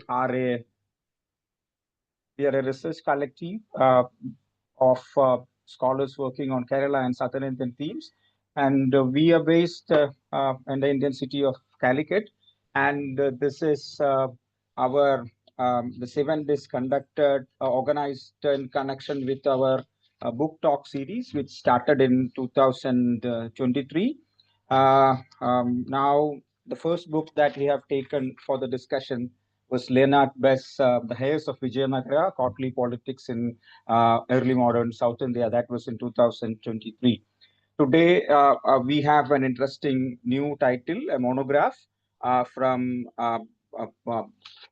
are a we are a research collective of scholars working on Kerala and Southern Indian themes, and we are based in the Indian city of Calicut. And this is our this event is conducted organized in connection with our book talk series, which started in 2023. Now, the first book that we have taken for the discussion was Leonard Best's The Heirs of Vijayanagara, Courtly Politics in Early Modern South India. That was in 2023. Today, we have an interesting new title, a monograph from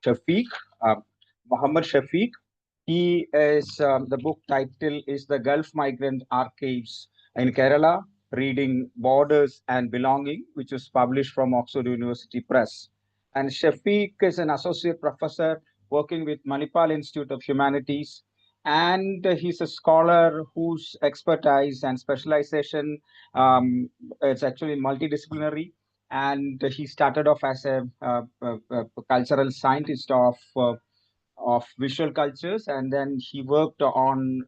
Shafeeq, uh, Muhammad Shafiq. The book title is The Gulf Migrant Archives in Kerala, Reading Borders and Belonging, which was published from Oxford University Press. And Shafeeq is an associate professor working with Manipal Institute of Humanities, and he's a scholar whose expertise and specialization is actually multidisciplinary. And he started off as a cultural scientist of visual cultures, and then he worked on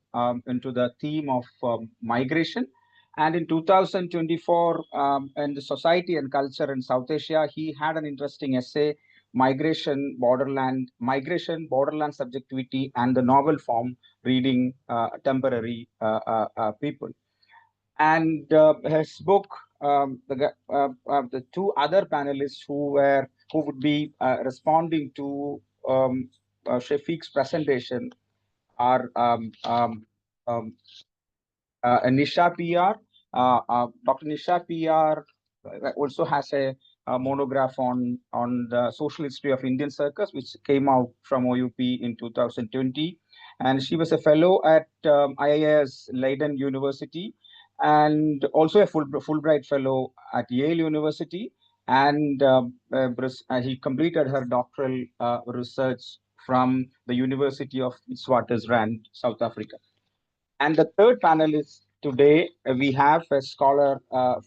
into the theme of migration. And in 2024, in the society and culture in South Asia, he had an interesting essay, Migration, Borderland Subjectivity, and the Novel Form, Reading Temporary People. And his book, the two other panelists who would be responding to Shafiq's presentation are Nisha PR. Dr. Nisha PR also has a monograph on the social history of Indian circus, which came out from OUP in 2020. And she was a fellow at IIS Leiden University, and also a Fulbright fellow at Yale University. And he completed her doctoral research from the University of Witwatersrand, South Africa. And the third panelist today, we have a scholar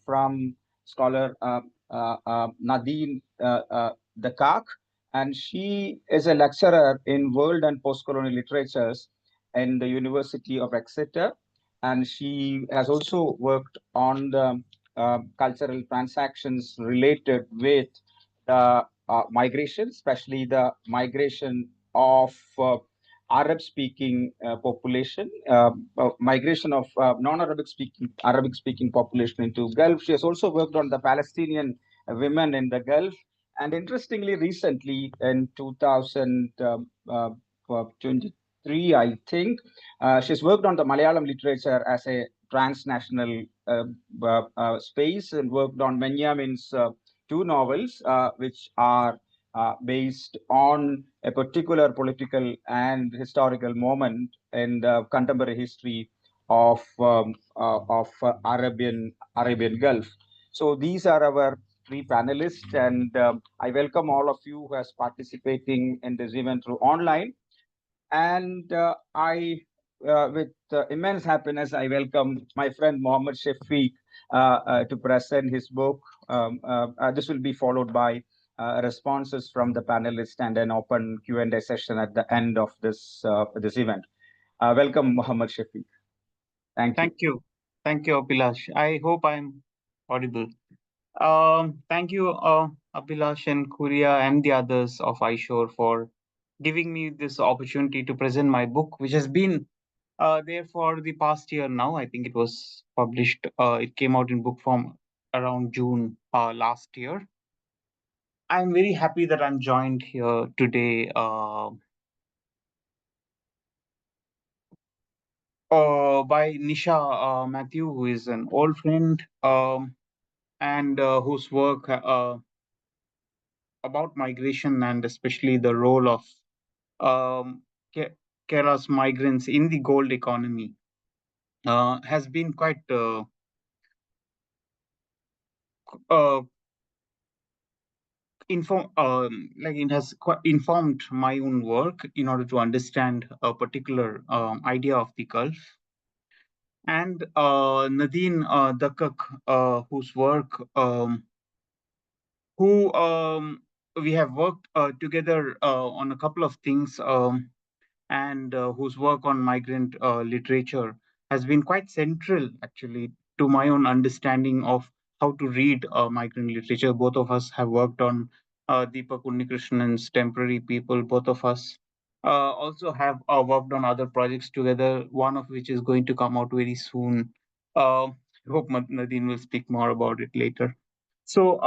from scholar Nadine Dakak, and she is a lecturer in world and post-colonial literatures in the University of Exeter, and she has also worked on the cultural transactions related with the migration, especially the migration of Arab-speaking population, migration of Arabic-speaking population into Gulf. She has also worked on the Palestinian women in the Gulf, and interestingly, recently in 2023, I think, she's worked on the Malayalam literature as a transnational space, and worked on Benyamin's two novels, which are based on a particular political and historical moment in the contemporary history of Arabian Gulf. So these are our three panelists, and I welcome all of you who are participating in this event through online. And with immense happiness, I welcome my friend Mohamed Shafiq to present his book. This will be followed by responses from the panelists and an open Q&A session at the end of this event. Welcome, Mohamed Shafiq. Thank you. Thank you, Abhilash. I hope I'm audible. Thank you, Abhilash and Kuria and the others of iShore for giving me this opportunity to present my book, which has been there for the past year now. I think it was published, it came out in book form around June last year. I'm very happy that I'm joined here today by Nisha Matthew, who is an old friend and whose work about migration and especially the role of Kerala's migrants in the gold economy has been quite like it has informed my own work in order to understand a particular idea of the Gulf. And Nadine Dakak, whose work, who we have worked together on a couple of things, and whose work on migrant literature has been quite central, actually, to my own understanding of how to read migrant literature. Both of us have worked on Deepak Unnikrishnan's Temporary People. Both of us also have worked on other projects together, one of which is going to come out very soon. I hope Nadine will speak more about it later. So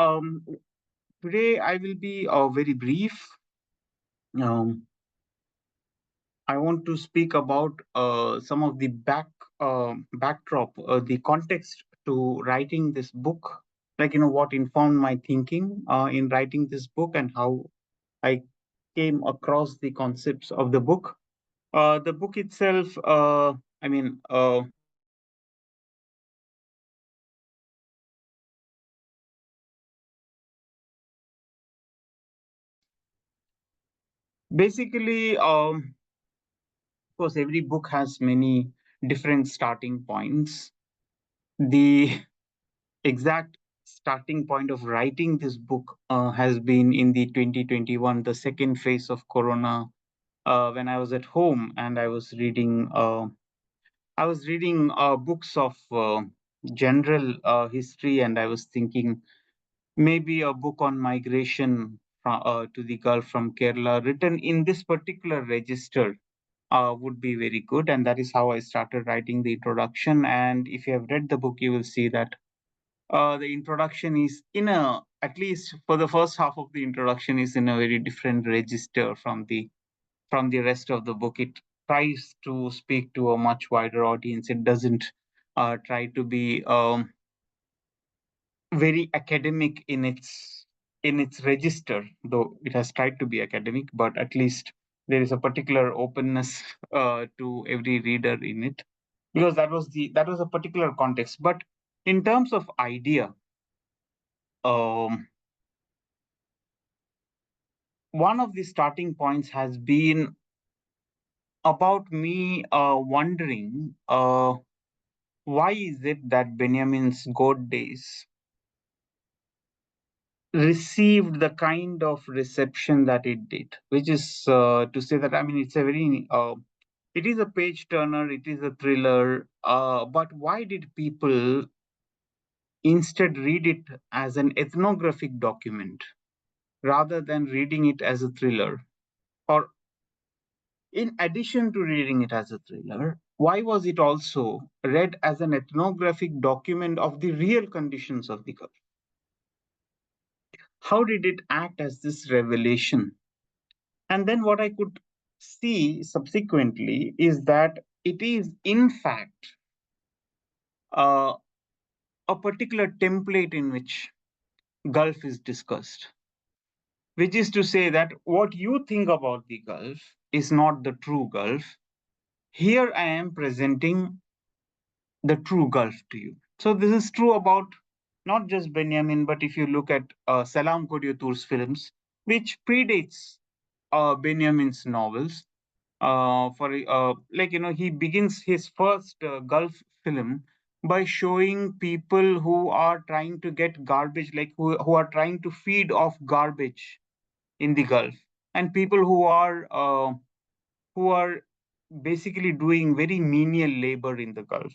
today I will be very brief. Um, I want to speak about some of the backdrop, the context to writing this book, like what informed my thinking in writing this book and how I came across the concepts of the book. The book itself, I mean, basically, of course, every book has many different starting points. The exact starting point of writing this book has been in the 2021, the second phase of Corona, when I was at home and I was reading books of general history, and I was thinking maybe a book on migration to the Gulf from Kerala, written in this particular register, would be very good. And that is how I started writing the introduction. And if you have read the book, you will see that the introduction is in a, at least for the first half of the introduction, is in a very different register from the rest of the book. It tries to speak to a much wider audience. It doesn't try to be very academic in its register, though it has tried to be academic, but at least there is a particular openness to every reader in it, because that was a particular context. But in terms of idea, um, one of the starting points has been about me wondering, why is it that Benjamin's God Days received the kind of reception that it did, which is to say that, I mean, it's a very, it is a page turner, it is a thriller, but why did people instead read it as an ethnographic document rather than reading it as a thriller? Or in addition to reading it as a thriller, why was it also read as an ethnographic document of the real conditions of the Gulf? How did it act as this revelation? And then what I could see subsequently is that it is, in fact, uh, a particular template in which Gulf is discussed, which is to say that what you think about the Gulf is not the true Gulf. Here I am presenting the true Gulf to you. So this is true about not just Benyamin, but if you look at Salam Kodiyathur's films, which predates Benyamin's novels. For like he begins his first Gulf film by showing people who are trying to get garbage, like who are trying to feed off garbage in the Gulf, and people who are basically doing very menial labor in the Gulf,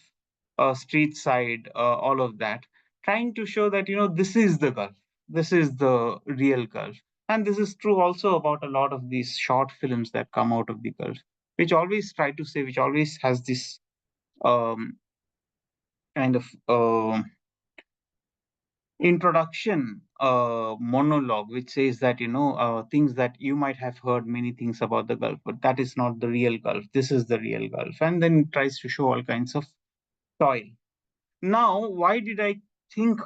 street side, all of that, trying to show that this is the Gulf, this is the real Gulf. And this is true also about a lot of these short films that come out of the Gulf, which always try to say, which always has this um, kind of introduction monologue, which says that things that you might have heard many things about the Gulf, but that is not the real Gulf, this is the real Gulf. And then it tries to show all kinds of toil. Now, why did I think,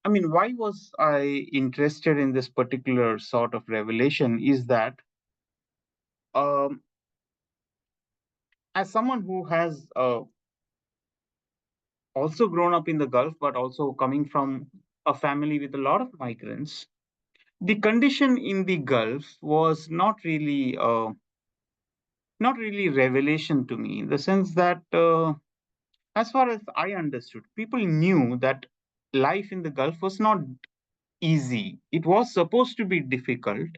I mean, why was I interested in this particular sort of revelation is that, um, as someone who has also grown up in the Gulf, but also coming from a family with a lot of migrants, the condition in the Gulf was not really revelation to me, in the sense that, as far as I understood, people knew that life in the Gulf was not easy. It was supposed to be difficult.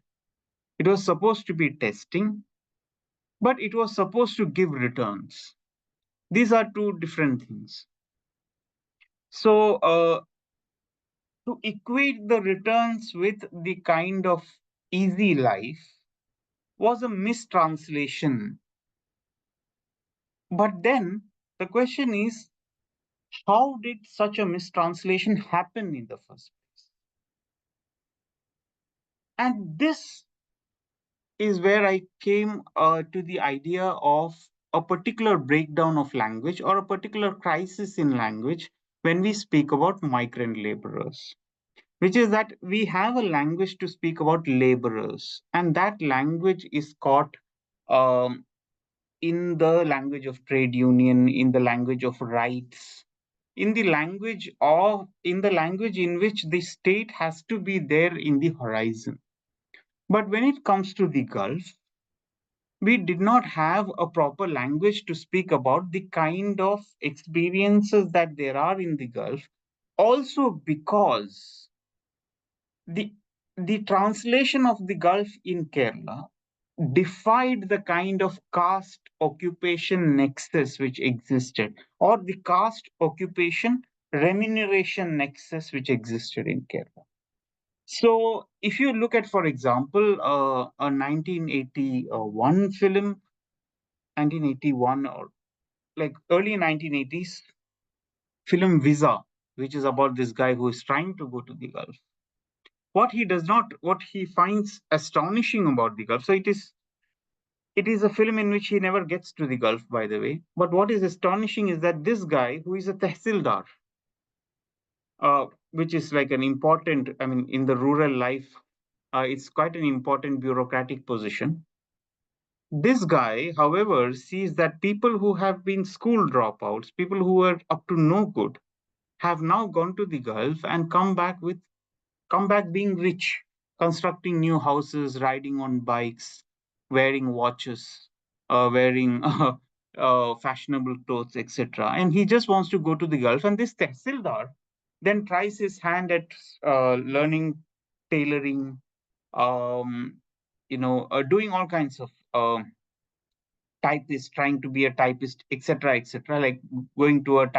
It was supposed to be testing, but it was supposed to give returns. These are two different things. So, to equate the returns with the kind of easy life was a mistranslation. But then the question is, how did such a mistranslation happen in the first place? And this is where I came to the idea of a particular breakdown of language or a particular crisis in language when we speak about migrant laborers, which is that we have a language to speak about laborers, and that language is caught um, in the language of trade union, in the language of rights, in the language in which the state has to be there in the horizon. But when it comes to the Gulf, we did not have a proper language to speak about the kind of experiences that there are in the Gulf, also because the the translation of the Gulf in Kerala defied the kind of caste occupation nexus which existed, or the caste occupation remuneration nexus which existed in Kerala. So, if you look at, for example, a 1981 film, 1981 or like early 1980s film Visa, which is about this guy who is trying to go to the Gulf. What he finds astonishing about the Gulf. So it is a film in which he never gets to the Gulf, by the way. But what is astonishing is that this guy, who is a tehsildar, which is like an important, I mean, in the rural life, it's quite an important bureaucratic position. This guy, however, sees that people who have been school dropouts, people who were up to no good, have now gone to the Gulf and come back being rich, constructing new houses, riding on bikes, wearing watches, wearing fashionable clothes, etc. And he just wants to go to the Gulf. And this Tehsildar then tries his hand at learning tailoring, um, doing all kinds of typist, trying to be a typist, etc., etc., like going to a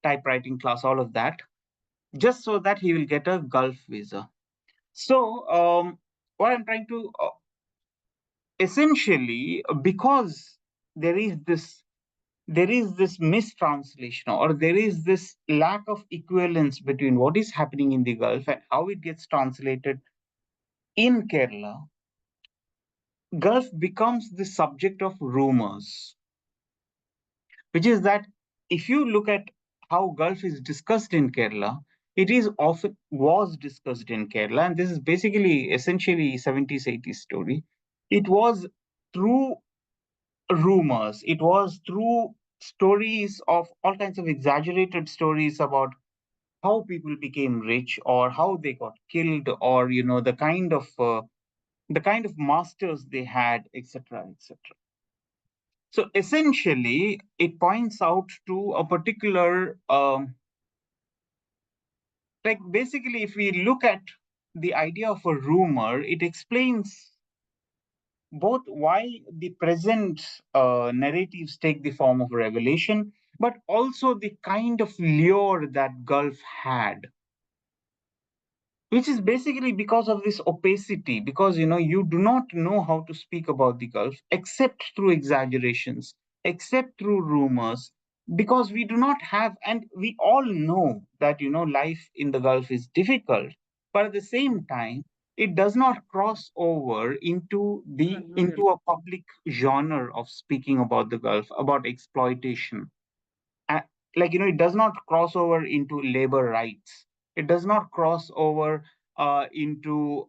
typewriting class, all of that, just so that he will get a Gulf visa. So, what I'm trying to essentially, because there is this there is this mistranslation, or there is this lack of equivalence between what is happening in the Gulf and how it gets translated in Kerala. Gulf becomes the subject of rumors, which is that if you look at how Gulf is discussed in Kerala, it is often was discussed in Kerala, and this is basically essentially 70s 80s story. It was through rumors, it was through stories of all kinds of exaggerated stories about how people became rich or how they got killed, or the kind of masters they had, etc., etc. So essentially, it points out to a particular, like basically, if we look at the idea of a rumor, it explains both why the present narratives take the form of revelation, but also the kind of lure that Gulf had, which is basically because of this opacity, because you do not know how to speak about the Gulf except through exaggerations, except through rumors, because we do not have, and we all know that life in the Gulf is difficult, but at the same time it does not cross over into a public genre of speaking about the Gulf, about exploitation. uh, it does not cross over into labor rights, it does not cross over into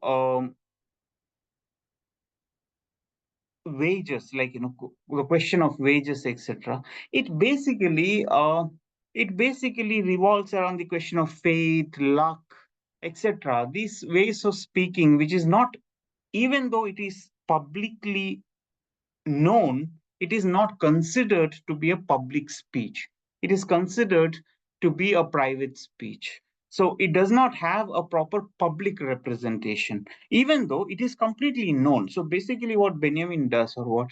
wages, the question of wages, etc. It basically revolves around the question of faith, luck, etc. These ways of speaking, which is not, even though it is publicly known, it is not considered to be a public speech. It is considered to be a private speech. So it does not have a proper public representation, even though it is completely known. So basically, what Benjamin does, or what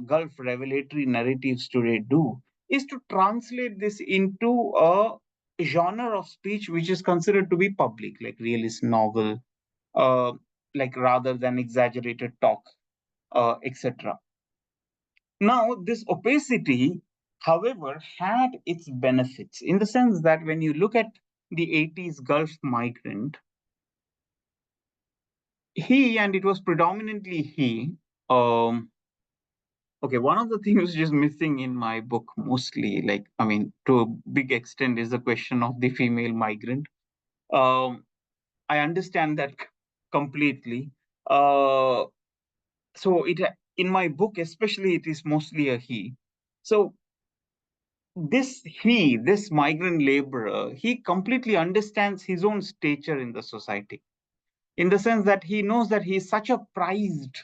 Gulf revelatory narratives today do, is to translate this into a genre of speech which is considered to be public, like realist novel, uh, like rather than exaggerated talk, etc. Now, this opacity, however, had its benefits in the sense that when you look at the 80s Gulf migrant, he, and it was predominantly he, okay, one of the things which is missing in my book mostly, like, I mean, to a big extent, is the question of the female migrant. Um, I understand that completely. Uh, so it in my book, especially, it is mostly a he. So this migrant laborer, he completely understands his own stature in the society, in the sense that he knows that he is such a prized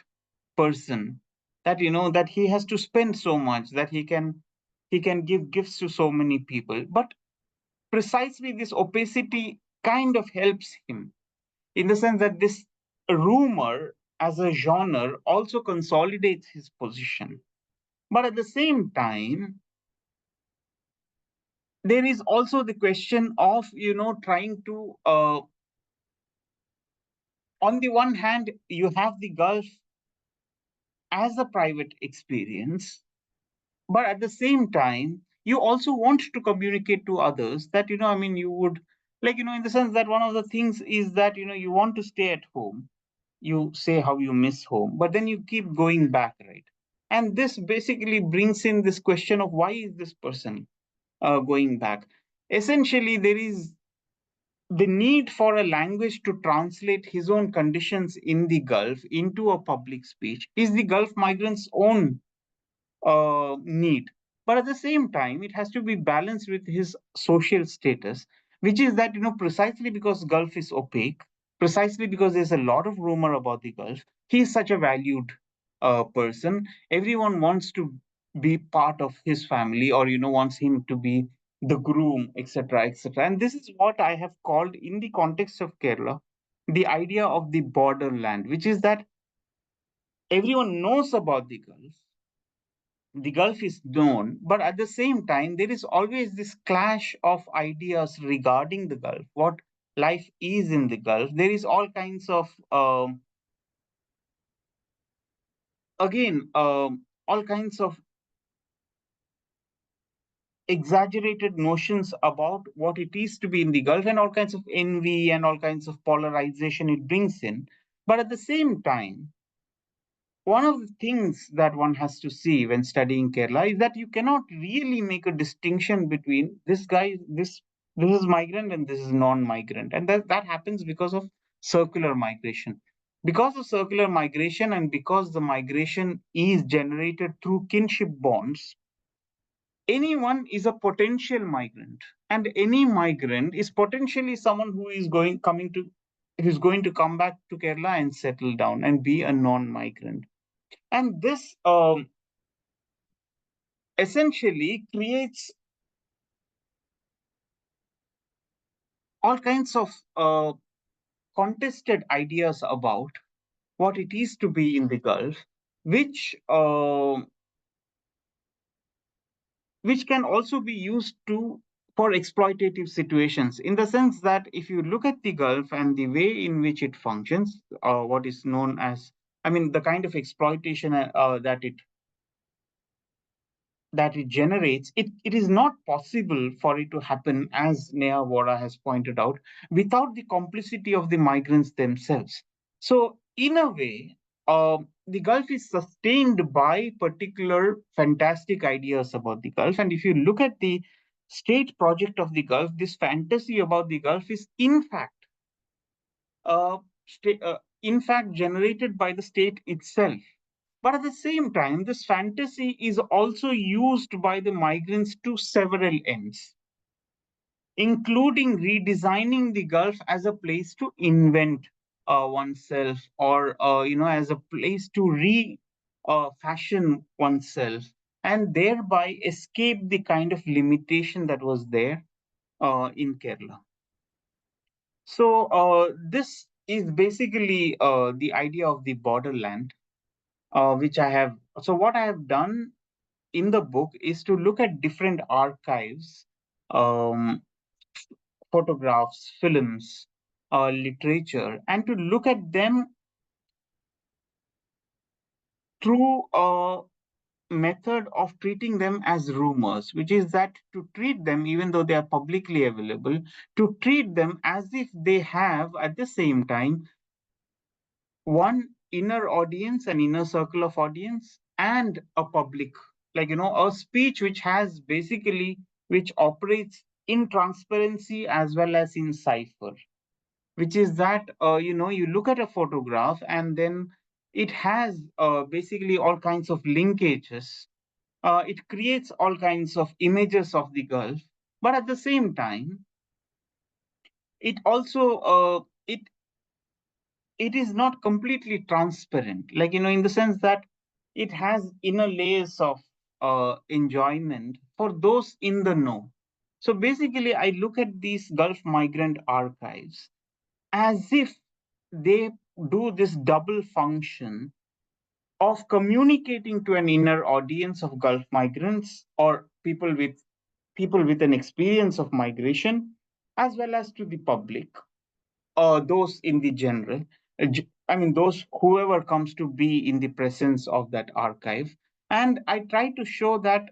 person, that that he has to spend so much, that he can give gifts to so many people. But precisely this opacity kind of helps him, in the sense that this rumor as a genre also consolidates his position. But at the same time, there is also the question of trying to on the one hand, you have the Gulf as a private experience, but at the same time, you also want to communicate to others that I mean, you would, like, in the sense that one of the things is that you want to stay at home. You say how you miss home, but then you keep going back, right? And this basically brings in this question of why is this person going back. Essentially, there is the need for a language to translate his own conditions in the Gulf into a public speech is the Gulf migrants' own need. But at the same time, it has to be balanced with his social status, which is that, precisely because Gulf is opaque, precisely because there's a lot of rumor about the Gulf, he is such a valued person. Everyone wants to be part of his family, or, wants him to be the groom, etc., etc. And this is what I have called, in the context of Kerala, the idea of the borderland, which is that everyone knows about the Gulf is known, but at the same time, there is always this clash of ideas regarding the Gulf, what life is in the Gulf. There is all kinds of, again, all kinds of exaggerated notions about what it is to be in the Gulf, and all kinds of envy and all kinds of polarization it brings in. But at the same time, one of the things that one has to see when studying Kerala is that you cannot really make a distinction between this is migrant and this is non-migrant, and that happens because of circular migration. Because of circular migration, and because the migration is generated through kinship bonds, anyone is a potential migrant, and any migrant is potentially someone who's going to come back to Kerala and settle down and be a non-migrant. And this essentially creates all kinds of contested ideas about what it is to be in the Gulf, which which can also be used to for exploitative situations. In the sense that if you look at the Gulf and the way in which it functions, what is known as, I mean, the kind of exploitation that it generates, it is not possible for it to happen, as Neha Vora has pointed out, without the complicity of the migrants themselves. So, in a way, the Gulf is sustained by particular fantastic ideas about the Gulf. And if you look at the state project of the Gulf, this fantasy about the Gulf is uh, in fact generated by the state itself. But at the same time, this fantasy is also used by the migrants to several ends, including redesigning the Gulf as a place to invent oneself, or as a place to fashion oneself, and thereby escape the kind of limitation that was there in Kerala. So this is basically the idea of the borderland, which I have. So what I have done in the book is to look at different archives, um, photographs, films, literature, and to look at them through a method of treating them as rumors, which is that to treat them, even though they are publicly available, to treat them as if they have at the same time one inner audience, an inner circle of audience, and a public, like, a speech which has basically, which operates in transparency as well as in cipher, which is that, you look at a photograph and then it has basically all kinds of linkages. It creates all kinds of images of the Gulf, but at the same time, it also it is not completely transparent, like, in the sense that it has inner layers of enjoyment for those in the know. So basically, I look at these Gulf Migrant Archives as if they do this double function of communicating to an inner audience of Gulf migrants or people with an experience of migration, as well as to the public, those in the general. I mean, those whoever comes to be in the presence of that archive. And I try to show that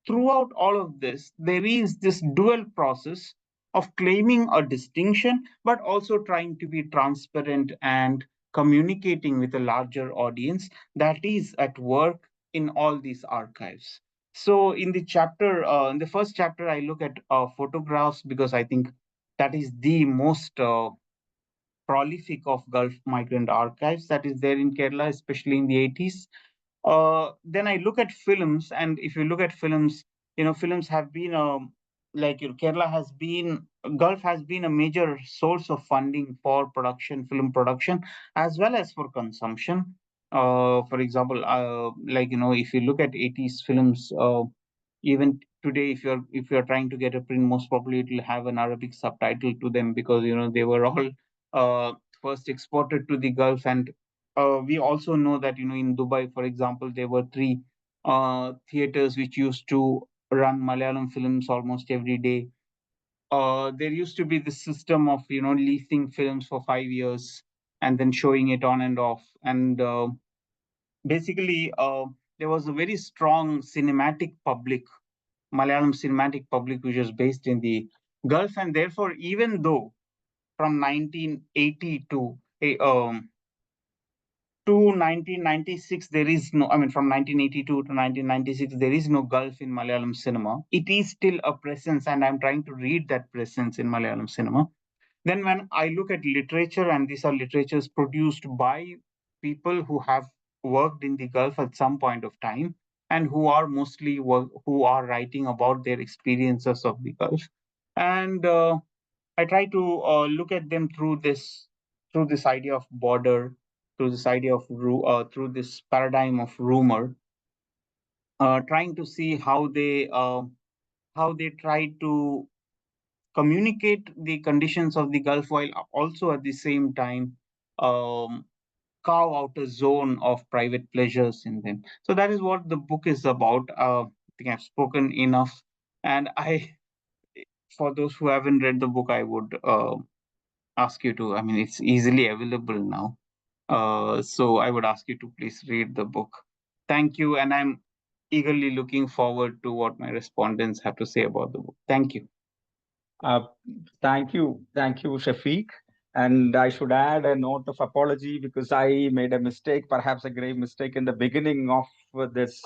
throughout all of this, there is this dual process of claiming a distinction, but also trying to be transparent and communicating with a larger audience that is at work in all these archives. So, in the first chapter, I look at photographs because I think that is the most prolific of Gulf migrant archives that is there in Kerala, especially in the 80s. Then I look at films, and if you look at films, films have been like, Kerala has been, Gulf has been a major source of funding for production, film production, as well as for consumption. For example, like, if you look at 80s films, even today, if you're trying to get a print, most probably it will have an Arabic subtitle to them, because they were all uh, first exported to the Gulf. And we also know that, in Dubai, for example, there were three theaters which used to run Malayalam films almost every day. There used to be this system of, leasing films for 5 years and then showing it on and off. And basically, there was a very strong cinematic public, Malayalam cinematic public, which was based in the Gulf. And therefore, even though from 1980 to 1996, there is no, I mean, from 1982 to 1996, there is no Gulf in Malayalam cinema. It is still a presence, and I'm trying to read that presence in Malayalam cinema. Then, when I look at literature, and these are literatures produced by people who have worked in the Gulf at some point of time, and who are mostly who are writing about their experiences of the Gulf, and I try to look at them through this idea of border, through this idea of through this paradigm of rumor, trying to see how they try to communicate the conditions of the Gulf, while also at the same time um, carve out a zone of private pleasures in them. So that is what the book is about. I think I've spoken enough, and for those who haven't read the book, I would ask you to. I mean, it's easily available now. So I would ask you to please read the book. Thank you, and I'm eagerly looking forward to what my respondents have to say about the book. Thank you. Uh, thank you, Shafiq. And I should add a note of apology because I made a mistake, perhaps a grave mistake, in the beginning of this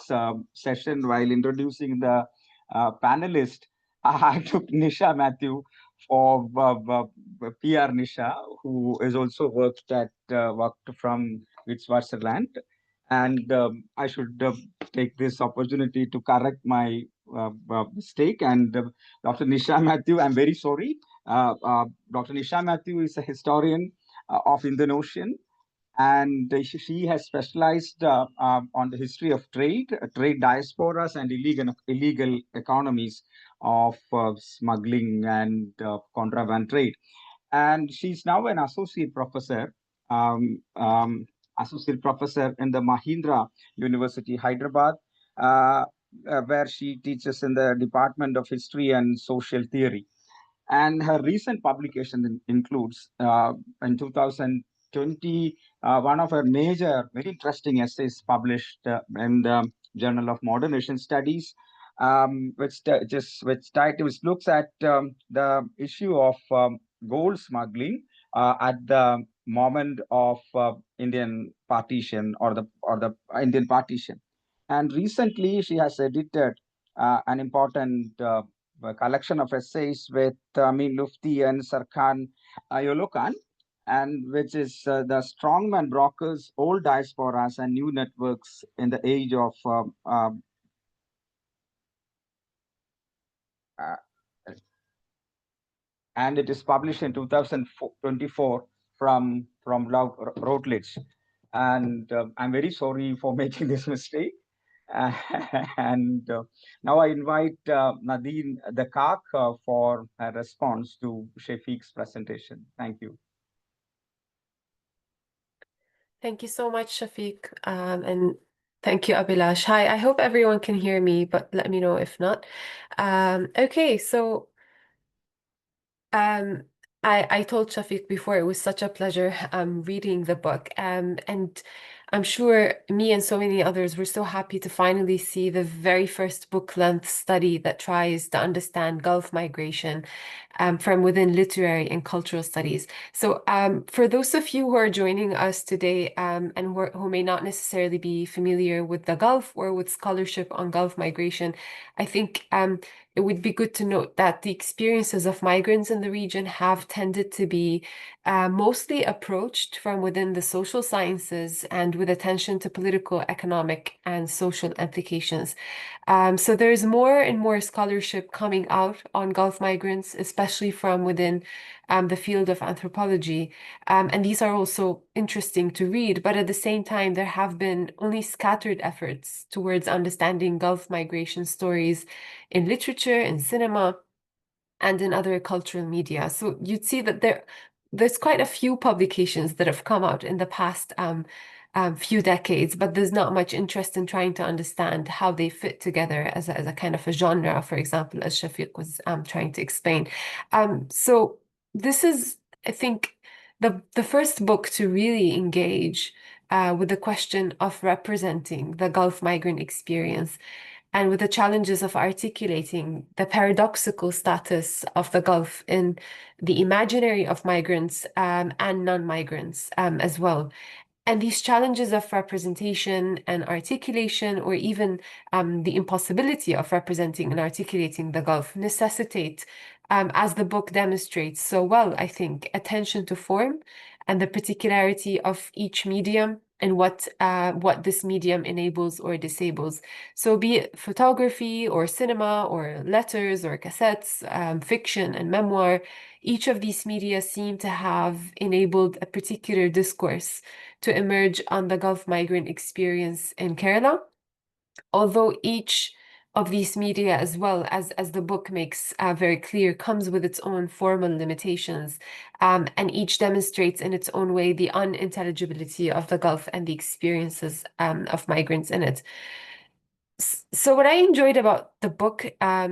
session while introducing the panelist. I took Nisha Matthew for PR Nisha, who is also worked from Switzerland. And I should take this opportunity to correct my mistake. And Dr. Nisha Matthew, I'm very sorry. Dr. Nisha Matthew is a historian of Indian Ocean, and she has specialized on the history of trade diasporas, and illegal economies of smuggling and contraband trade. and she's now an um, um, associate professor in the Mahindra University, Hyderabad, where she teaches in the Department of History and Social Theory. And her recent publication includes, in 2020, one of her major, very interesting essays published in the Journal of Modern Asian Studies, which looks at the issue of gold smuggling at the moment of Indian partition, or the Indian partition. And recently, she has edited an important a collection of essays with Amin Lufti and Sarkhan Yolokan, and which is the strongman brokers, old diasporas, and new networks in the age of uh, and it is published in 2024 from Routledge. And I'm very sorry for making this mistake. And now I invite Nadine Dakak for a response to Shafeeq's presentation. Thank you. Thank you so much, Shafiq. And thank you, Abhilash. Hi, I hope everyone can hear me, but let me know if not. Okay, so um, I told Shafiq before it was such a pleasure reading the book. And I'm sure me and so many others were so happy to finally see the very first book-length study that tries to understand Gulf migration from within literary and cultural studies. So for those of you who are joining us today and who may not necessarily be familiar with the Gulf or with scholarship on Gulf migration, I think it would be good to note that the experiences of migrants in the region have tended to be mostly approached from within the social sciences and with attention to political, economic, and social implications. So there's more and more scholarship coming out on Gulf migrants, especially from within the field of anthropology. And these are also interesting to read, but at the same time, there have been only scattered efforts towards understanding Gulf migration stories in literature, in cinema, and in other cultural media. So you'd see that there's quite a few publications that have come out in the past few decades, but there's not much interest in trying to understand how they fit together as a kind of a genre, for example, as Shafiq was trying to explain. So this is, I think, the first book to really engage with the question of representing the Gulf migrant experience and with the challenges of articulating the paradoxical status of the Gulf in the imaginary of migrants and non-migrants as well. And these challenges of representation and articulation, or even the impossibility of representing and articulating the Gulf, necessitate, as the book demonstrates so well, I think, attention to form and the particularity of each medium and what this medium enables or disables. So be it photography or cinema or letters or cassettes, fiction and memoir, each of these media seem to have enabled a particular discourse to emerge on the Gulf migrant experience in Kerala. Although each of these media, as well as the book makes very clear, comes with its own formal limitations, and each demonstrates in its own way the unintelligibility of the Gulf and the experiences of migrants in it. So what I enjoyed about the book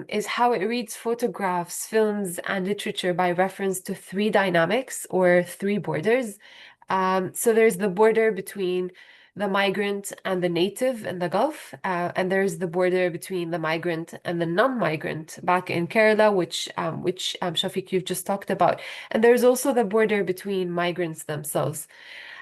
is how it reads photographs, films, and literature by reference to three dynamics or three borders. So there's the border between the migrant and the native in the Gulf, and there's the border between the migrant and the non-migrant back in Kerala, which Shafiq, you've just talked about. And there's also the border between migrants themselves.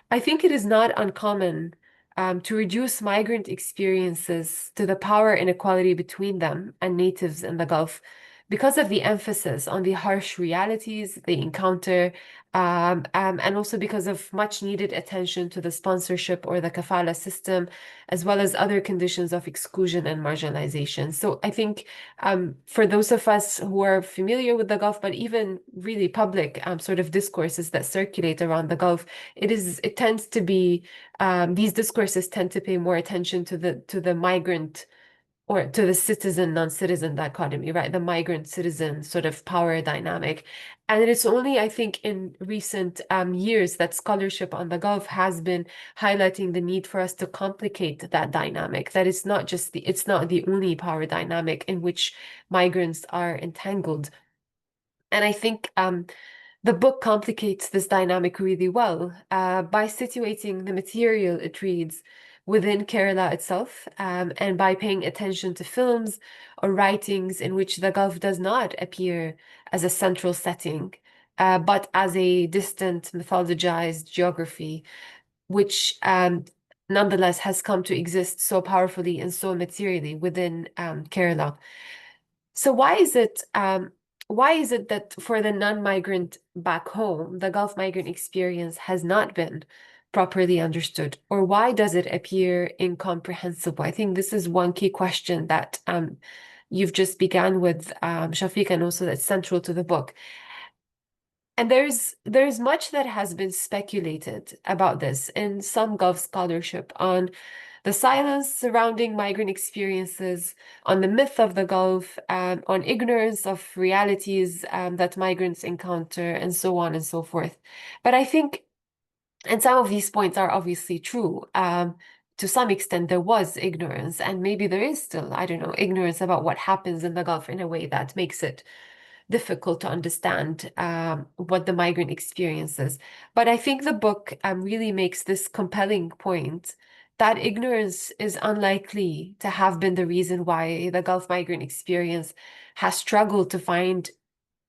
I think it is not uncommon to reduce migrant experiences to the power inequality between them and natives in the Gulf because of the emphasis on the harsh realities they encounter, and also because of much needed attention to the sponsorship or the kafala system, as well as other conditions of exclusion and marginalization. So I think for those of us who are familiar with the Gulf, but even really public sort of discourses that circulate around the Gulf, it tends to be these discourses tend to pay more attention to the migrant or to the citizen, non-citizen dichotomy, right? The migrant citizen sort of power dynamic. And it's only, I think, in recent years that scholarship on the Gulf has been highlighting the need for us to complicate that dynamic, that it's not the only power dynamic in which migrants are entangled. And I think the book complicates this dynamic really well by situating the material it reads within Kerala itself, and by paying attention to films or writings in which the Gulf does not appear as a central setting, but as a distant, mythologized geography, which nonetheless has come to exist so powerfully and so materially within Kerala. So why is it that for the non-migrant back home, the Gulf migrant experience has not been properly understood? Or why does it appear incomprehensible? I think this is one key question that you've just began with, Shafeeq, and also that's central to the book. And there's much that has been speculated about this in some Gulf scholarship on the silence surrounding migrant experiences, on the myth of the Gulf, on ignorance of realities that migrants encounter, and so on and so forth. But I think, and some of these points are obviously true. To some extent, there was ignorance, and maybe there is still, I don't know, ignorance about what happens in the Gulf in a way that makes it difficult to understand what the migrant experiences. But I think the book really makes this compelling point that ignorance is unlikely to have been the reason why the Gulf migrant experience has struggled to find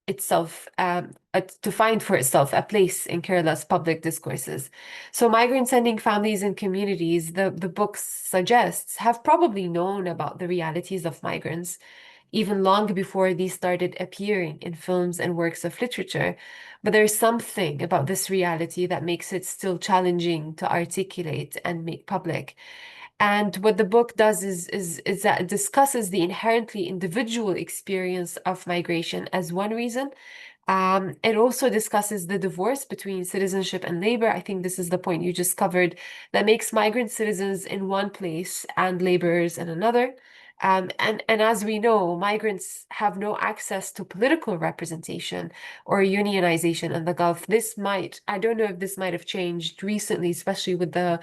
for itself a place in Kerala's public discourses. So migrants sending families and communities, the book suggests, have probably known about the realities of migrants even long before these started appearing in films and works of literature. But there's something about this reality that makes it still challenging to articulate and make public. And what the book does is that it discusses the inherently individual experience of migration as one reason. It also discusses the divorce between citizenship and labor. I think this is the point you just covered, that makes migrant citizens in one place and laborers in another. And as we know, migrants have no access to political representation or unionization in the Gulf. I don't know if this might have changed recently, especially with the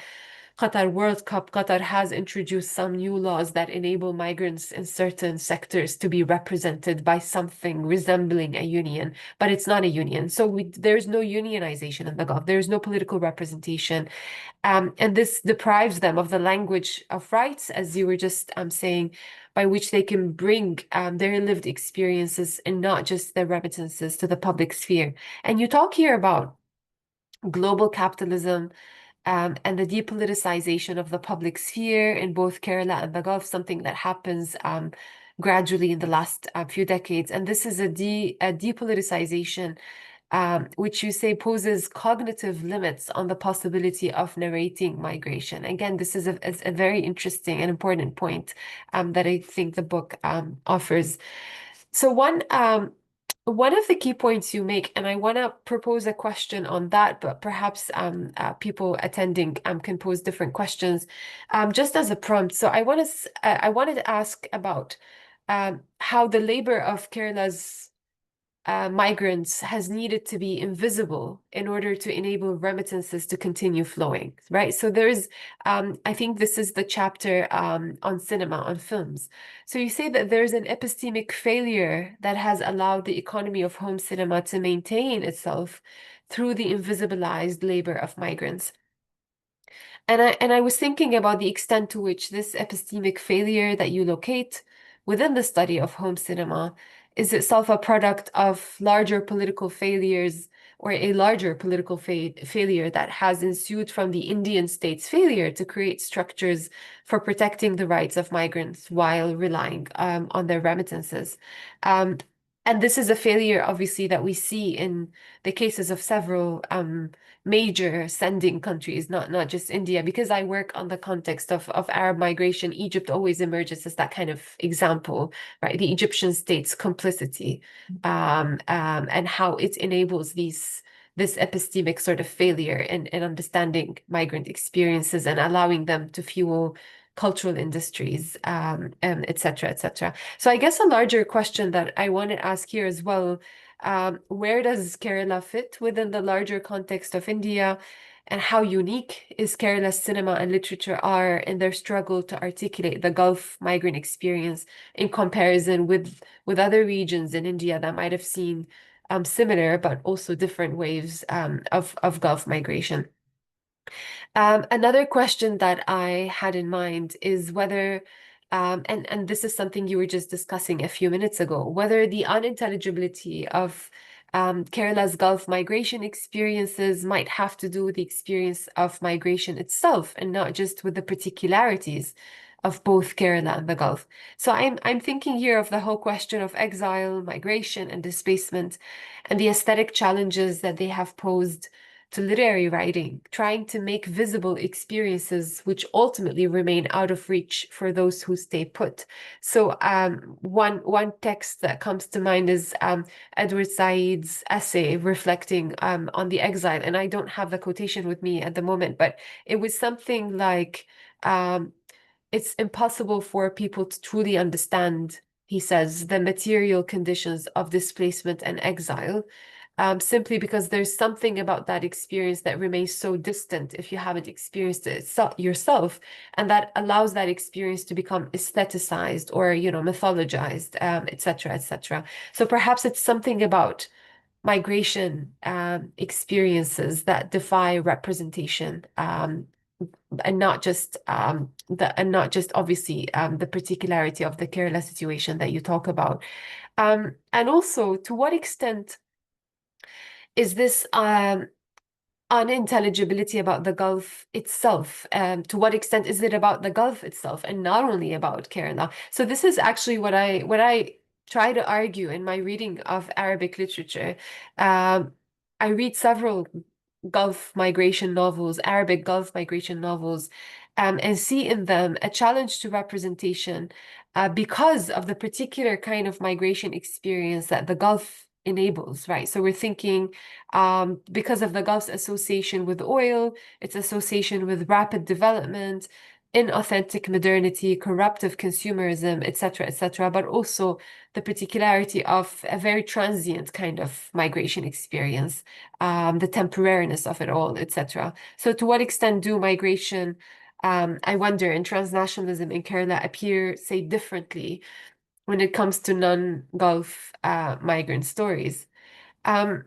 Qatar World Cup. Qatar has introduced some new laws that enable migrants in certain sectors to be represented by something resembling a union, but it's not a union. So there's no unionization in the Gulf. There's no political representation. And this deprives them of the language of rights, as you were just saying, by which they can bring their lived experiences and not just their remittances to the public sphere. And you talk here about global capitalism, and the depoliticization of the public sphere in both Kerala and the Gulf, something that happens gradually in the last few decades. And this is a depoliticization which you say poses cognitive limits on the possibility of narrating migration. Again, this is a very interesting and important point that I think the book offers. So one of the key points you make, and I want to propose a question on that, but perhaps people attending can pose different questions, just as a prompt. So I wanted to ask about how the labor of Kerala's migrants has needed to be invisible in order to enable remittances to continue flowing, right? So I think this is the chapter on cinema, on films. So you say that there's an epistemic failure that has allowed the economy of home cinema to maintain itself through the invisibilized labor of migrants. And I was thinking about the extent to which this epistemic failure that you locate within the study of home cinema is itself a product of larger political failures, or a larger political failure that has ensued from the Indian state's failure to create structures for protecting the rights of migrants while relying on their remittances. And this is a failure, obviously, that we see in the cases of several major sending countries, not just India. Because I work on the context of Arab migration, Egypt always emerges as that kind of example, right? The Egyptian state's complicity and how it enables this epistemic sort of failure in understanding migrant experiences and allowing them to fuel cultural industries, et cetera, et cetera. So I guess a larger question that I want to ask here as well, where does Kerala fit within the larger context of India? And how unique is Kerala's cinema and literature are in their struggle to articulate the Gulf migrant experience in comparison with other regions in India that might have seen similar but also different waves of Gulf migration. Another question that I had in mind is whether, and this is something you were just discussing a few minutes ago, whether the unintelligibility of Kerala's Gulf migration experiences might have to do with the experience of migration itself and not just with the particularities of both Kerala and the Gulf. So I'm thinking here of the whole question of exile, migration, and displacement, and the aesthetic challenges that they have posed to literary writing, trying to make visible experiences which ultimately remain out of reach for those who stay put. So one text that comes to mind is Edward Said's essay reflecting on the exile, and I don't have the quotation with me at the moment, but it was something like, it's impossible for people to truly understand, he says, the material conditions of displacement and exile, simply because there's something about that experience that remains so distant if you haven't experienced it yourself, and that allows that experience to become aestheticized or, mythologized, et cetera, et cetera. So perhaps it's something about migration experiences that defy representation, and not just obviously the particularity of the Kerala situation that you talk about. And also, to what extent is this unintelligibility about the Gulf itself? To what extent is it about the Gulf itself and not only about Kerala? So this is actually what I try to argue in my reading of Arabic literature. I read several Gulf migration novels, Arabic Gulf migration novels, and see in them a challenge to representation because of the particular kind of migration experience that the Gulf enables, right? So we're thinking because of the Gulf's association with oil, its association with rapid development, inauthentic modernity, corruptive consumerism, et cetera, but also the particularity of a very transient kind of migration experience, the temporariness of it all, et cetera. So to what extent do migration, I wonder, and transnationalism in Kerala appear, say, differently when it comes to non-Gulf migrant stories? Um,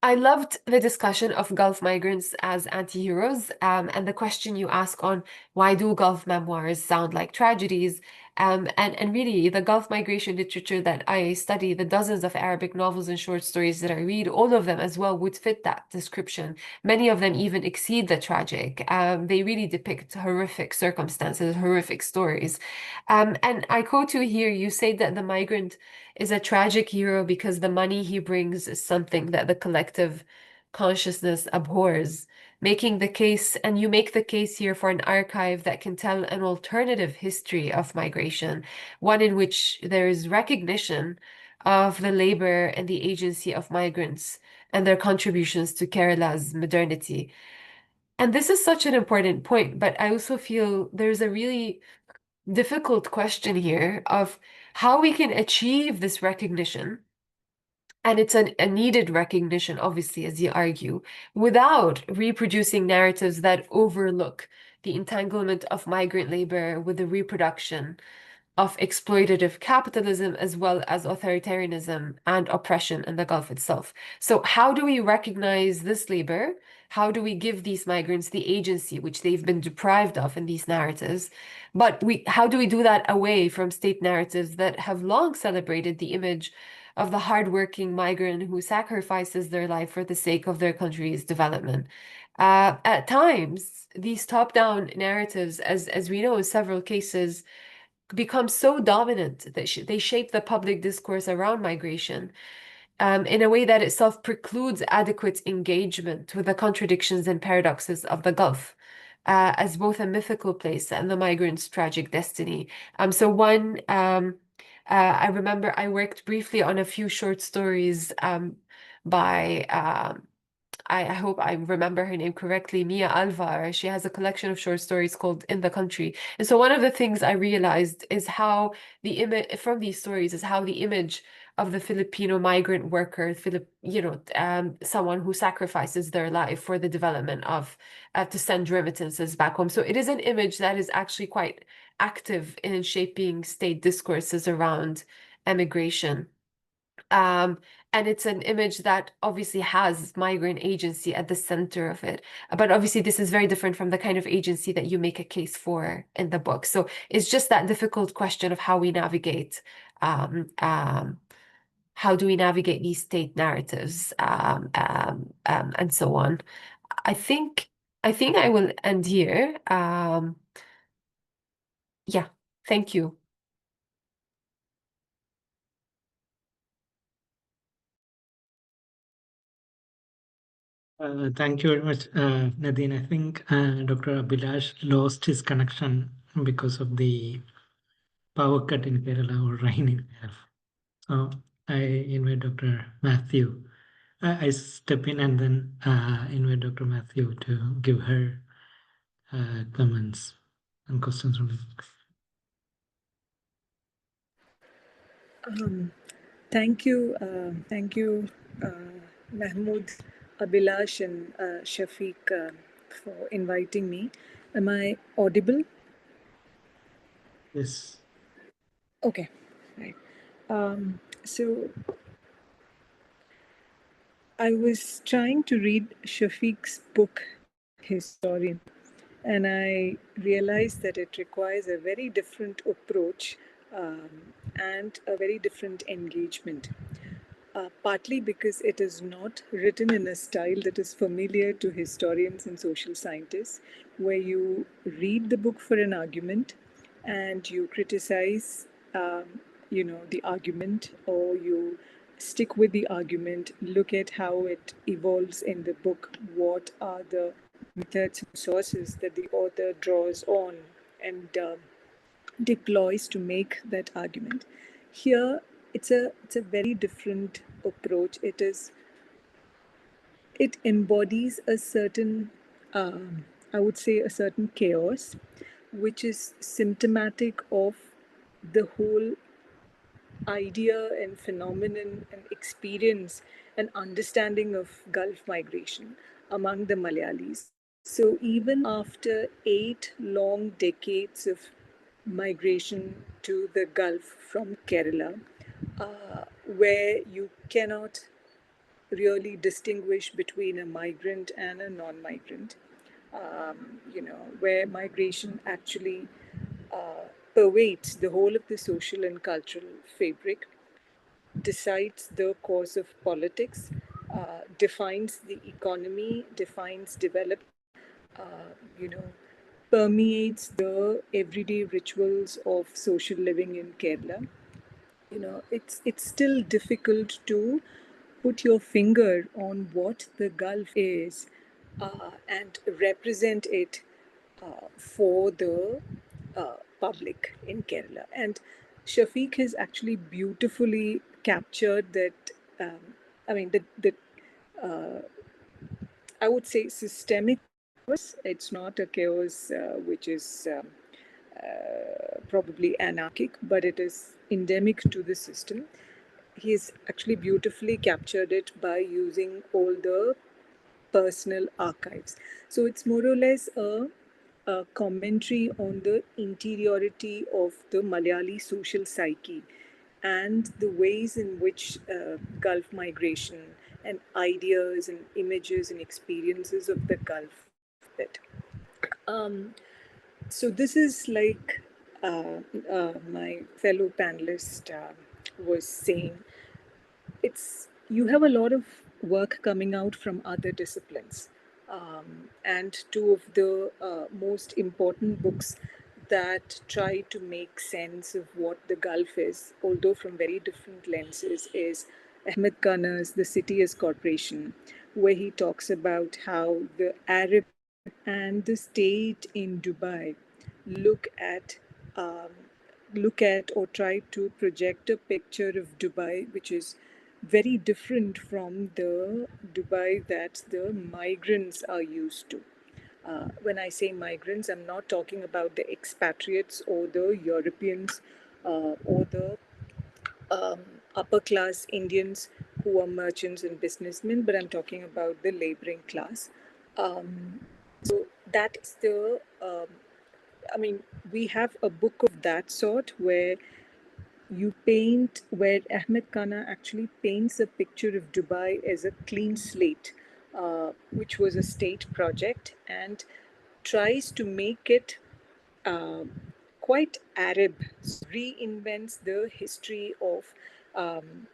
I loved the discussion of Gulf migrants as anti-heroes, and the question you ask on why do Gulf memoirs sound like tragedies? And really, the Gulf migration literature that I study, the dozens of Arabic novels and short stories that I read, all of them as well would fit that description. Many of them even exceed the tragic. They really depict horrific circumstances, horrific stories. And I quote you here, you say that the migrant is a tragic hero because the money he brings is something that the collective consciousness abhors, making the case, and you make the case here for an archive that can tell an alternative history of migration, one in which there is recognition of the labor and the agency of migrants and their contributions to Kerala's modernity. And this is such an important point, but I also feel there's a really difficult question here of how we can achieve this recognition, and it's a needed recognition, obviously, as you argue, without reproducing narratives that overlook the entanglement of migrant labor with the reproduction of exploitative capitalism as well as authoritarianism and oppression in the Gulf itself. So how do we recognize this labor? How do we give these migrants the agency which they've been deprived of in these narratives? But how do we do that away from state narratives that have long celebrated the image of the hardworking migrant who sacrifices their life for the sake of their country's development? At times, these top-down narratives, as we know in several cases, become so dominant that they shape the public discourse around migration in a way that itself precludes adequate engagement with the contradictions and paradoxes of the Gulf as both a mythical place and the migrant's tragic destiny. I remember I worked briefly on a few short stories by I hope I remember her name correctly, Mia Alvar. She has a collection of short stories called In the Country. And so one of the things I realized is how the image from these stories is how the image of the Filipino migrant worker, someone who sacrifices their life for the development of to send remittances back home. So it is an image that is actually quite active in shaping state discourses around emigration. And it's an image that obviously has migrant agency at the center of it. But obviously, this is very different from the kind of agency that you make a case for in the book. So it's just that difficult question of how we navigate, how do we navigate these state narratives, and so on. I think I will end here. Yeah, thank you. Thank you very much, Nadine. I think Dr. Abhilash lost his connection because of the power cut in Kerala or rain in Kerala. So I invite Dr. Matthew. I step in and then invite Dr. Matthew to give her comments and questions from the book. Thank you, Mahmood, Abhilash, and Shafiq for inviting me. Am I audible? Yes. Okay, right. So I was trying to read Shafiq's book, Historian, and I realized that it requires a very different approach and a very different engagement. Partly because it is not written in a style that is familiar to historians and social scientists, where you read the book for an argument and you criticize, the argument, or you stick with the argument, look at how it evolves in the book, what are the methods and sources that the author draws on and deploys to make that argument. Here, it's a very different approach. It embodies a certain, I would say, a certain chaos, which is symptomatic of the whole idea and phenomenon and experience and understanding of Gulf migration among the Malayalis. So even after 8 long decades of migration to the Gulf from Kerala, where you cannot really distinguish between a migrant and a non-migrant, where migration actually pervades the whole of the social and cultural fabric, decides the course of politics, defines the economy, defines development, you know, permeates the everyday rituals of social living in Kerala. It's still difficult to put your finger on what the Gulf is and represent it for the public in Kerala. And Shafiq has actually beautifully captured that. I mean, the I would say systemic chaos. It's not a chaos which is probably anarchic, but it is endemic to the system. He's actually beautifully captured it by using all the personal archives. So it's more or less a commentary on the interiority of the Malayali social psyche and the ways in which Gulf migration and ideas and images and experiences of the Gulf fit. Um, so this is like my fellow panelist was saying, it's you have a lot of work coming out from other disciplines, and two of the most important books that try to make sense of what the Gulf is, although from very different lenses, is Ahmed Khanna's The City as Corporation, where he talks about how the Arab and the state in Dubai look at look at or try to project a picture of Dubai which is very different from the Dubai that the migrants are used to. When I say migrants, I'm not talking about the expatriates or the Europeans or the um, upper class Indians who are merchants and businessmen, but I'm talking about the laboring class. Um, so that is the, I mean, we have a book of that sort where where Ahmed Kana actually paints a picture of Dubai as a clean slate, which was a state project, and tries to make it quite Arab, reinvents the history of um,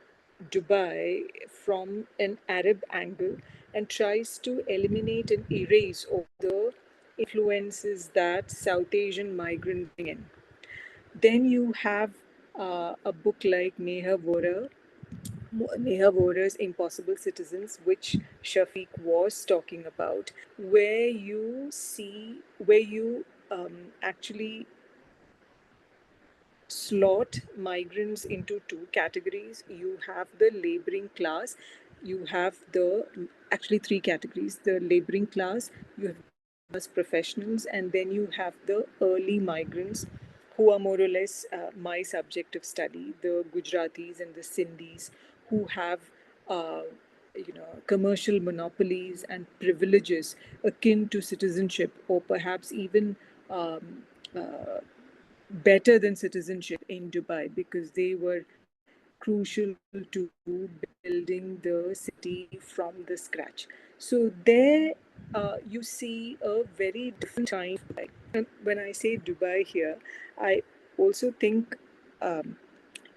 Dubai from an Arab angle and tries to eliminate and erase all the influences that South Asian migrants bring in. Then you have a book like Neha Vora's Impossible Citizens, which Shafiq was talking about, where you actually slot migrants into two categories. You have the laboring class, you have the actually three categories: the laboring class, you have the middle class professionals, and then you have the early migrants who are more or less my subject of study, the Gujaratis and the Sindhis, who have uh, commercial monopolies and privileges akin to citizenship, or perhaps even um, uh, better than citizenship in Dubai, because they were crucial to building the city from the scratch. So there you see a very different kind of Dubai. And when I say Dubai here, I also think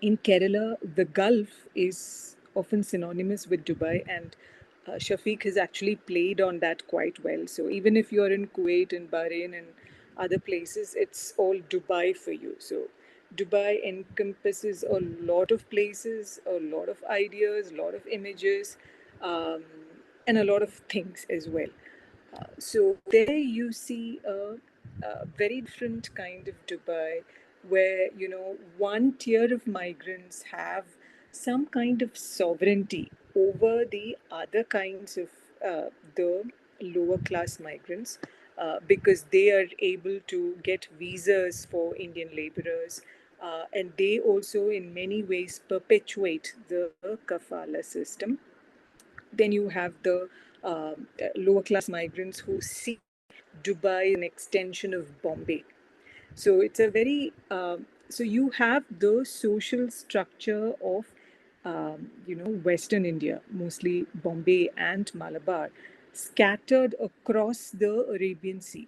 in Kerala, the Gulf is often synonymous with Dubai, and Shafiq has actually played on that quite well. So even if you're in Kuwait and Bahrain and other places, it's all Dubai for you. So Dubai encompasses a lot of places, a lot of ideas, a lot of images, um, and a lot of things as well. So there you see a very different kind of Dubai, where one tier of migrants have some kind of sovereignty over the other kinds of the lower class migrants, because they are able to get visas for Indian laborers. And they also, in many ways, perpetuate the kafala system. Then you have the lower class migrants who see Dubai as an extension of Bombay. So it's a very so you have the social structure of Western India, mostly Bombay and Malabar, scattered across the Arabian Sea,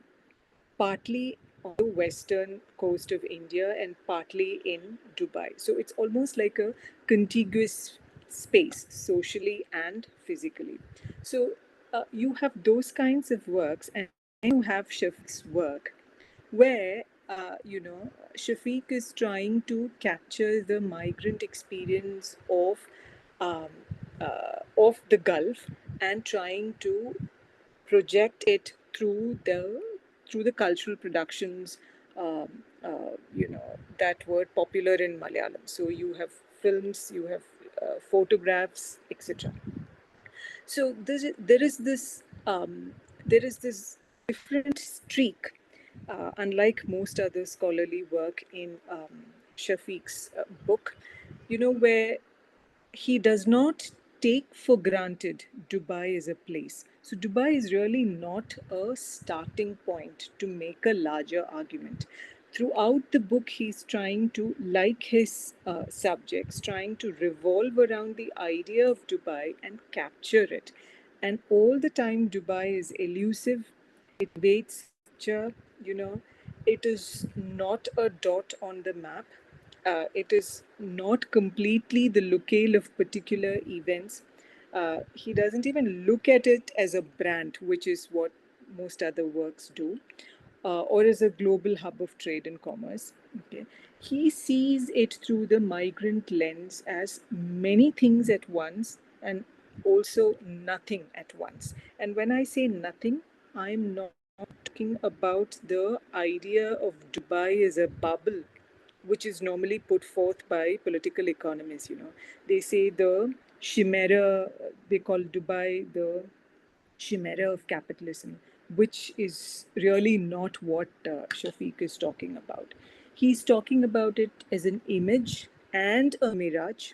partly on the western coast of India and partly in Dubai. So it's almost like a contiguous space, socially and physically. So you have those kinds of works, and then you have Shafiq's work, where Shafiq is trying to capture the migrant experience um, of the Gulf and trying to project it through the cultural productions that were popular in Malayalam. So you have films, you have photographs, etc. So there is this different streak, unlike most other scholarly work in Shafiq's book, where he does not take for granted Dubai as a place. So, Dubai is really not a starting point to make a larger argument. Throughout the book, he's trying to, like his subjects, trying to revolve around the idea of Dubai and capture it. And all the time, Dubai is elusive, it waits picture, you know, it is not a dot on the map, it is not completely the locale of particular events. He doesn't even look at it as a brand, which is what most other works do, or as a global hub of trade and commerce. Okay. He sees it through the migrant lens as many things at once and also nothing at once. And when I say nothing, I'm not talking about the idea of Dubai as a bubble, which is normally put forth by political economists. They say the chimera. They call Dubai the chimera of capitalism, which is really not what Shafiq is talking about. He's talking about it as an image and a mirage.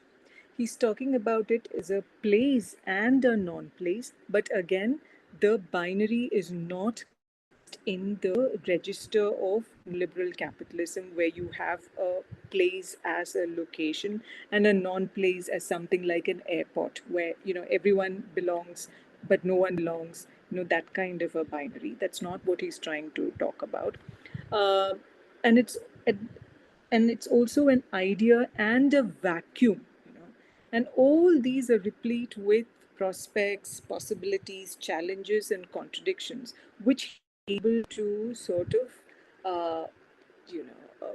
He's talking about it as a place and a non place. But again, the binary is not cast in the register of liberal capitalism, where you have a place as a location and a non place as something like an airport, where everyone belongs but no one belongs. That kind of a binary. That's not what he's trying to talk about. Uh, and it's also an idea and a vacuum. And all these are replete with prospects, possibilities, challenges, and contradictions, which he's able to sort of, uh, you know,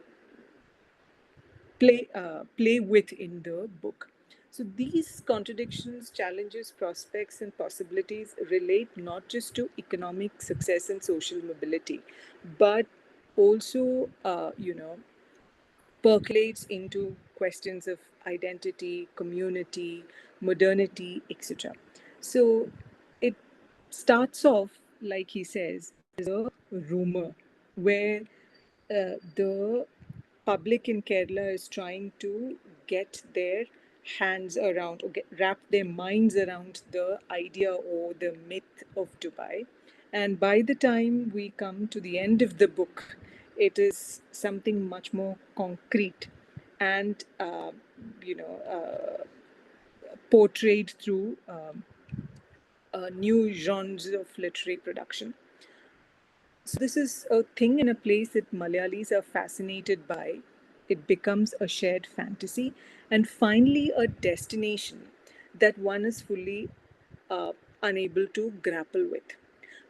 uh, play with in the book. So these contradictions, challenges, prospects, and possibilities relate not just to economic success and social mobility, but also, percolates into questions of identity, community, modernity, etc. So it starts off, like he says, as a rumor where the public in Kerala is trying to get their hands around or wrap their minds around the idea or the myth of Dubai. And by the time we come to the end of the book, it is something much more concrete and, portrayed through new genres of literary production. So this is a thing in a place that Malayalis are fascinated by. It becomes a shared fantasy and finally a destination that one is fully uh, unable to grapple with.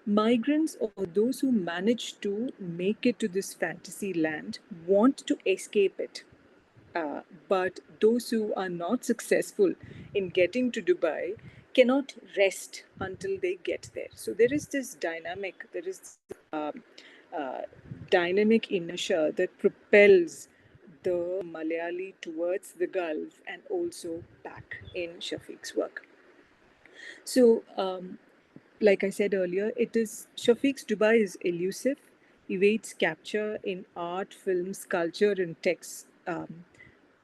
Migrants or those who manage to make it to this fantasy land want to escape it. But those who are not successful in getting to Dubai cannot rest until they get there. So there is this dynamic, there is this uh, dynamic inertia that propels the Malayali towards the Gulf and also back in Shafiq's work. So, like I said earlier, it is Shafiq's Dubai is elusive, evades capture in art, film, sculpture, and text.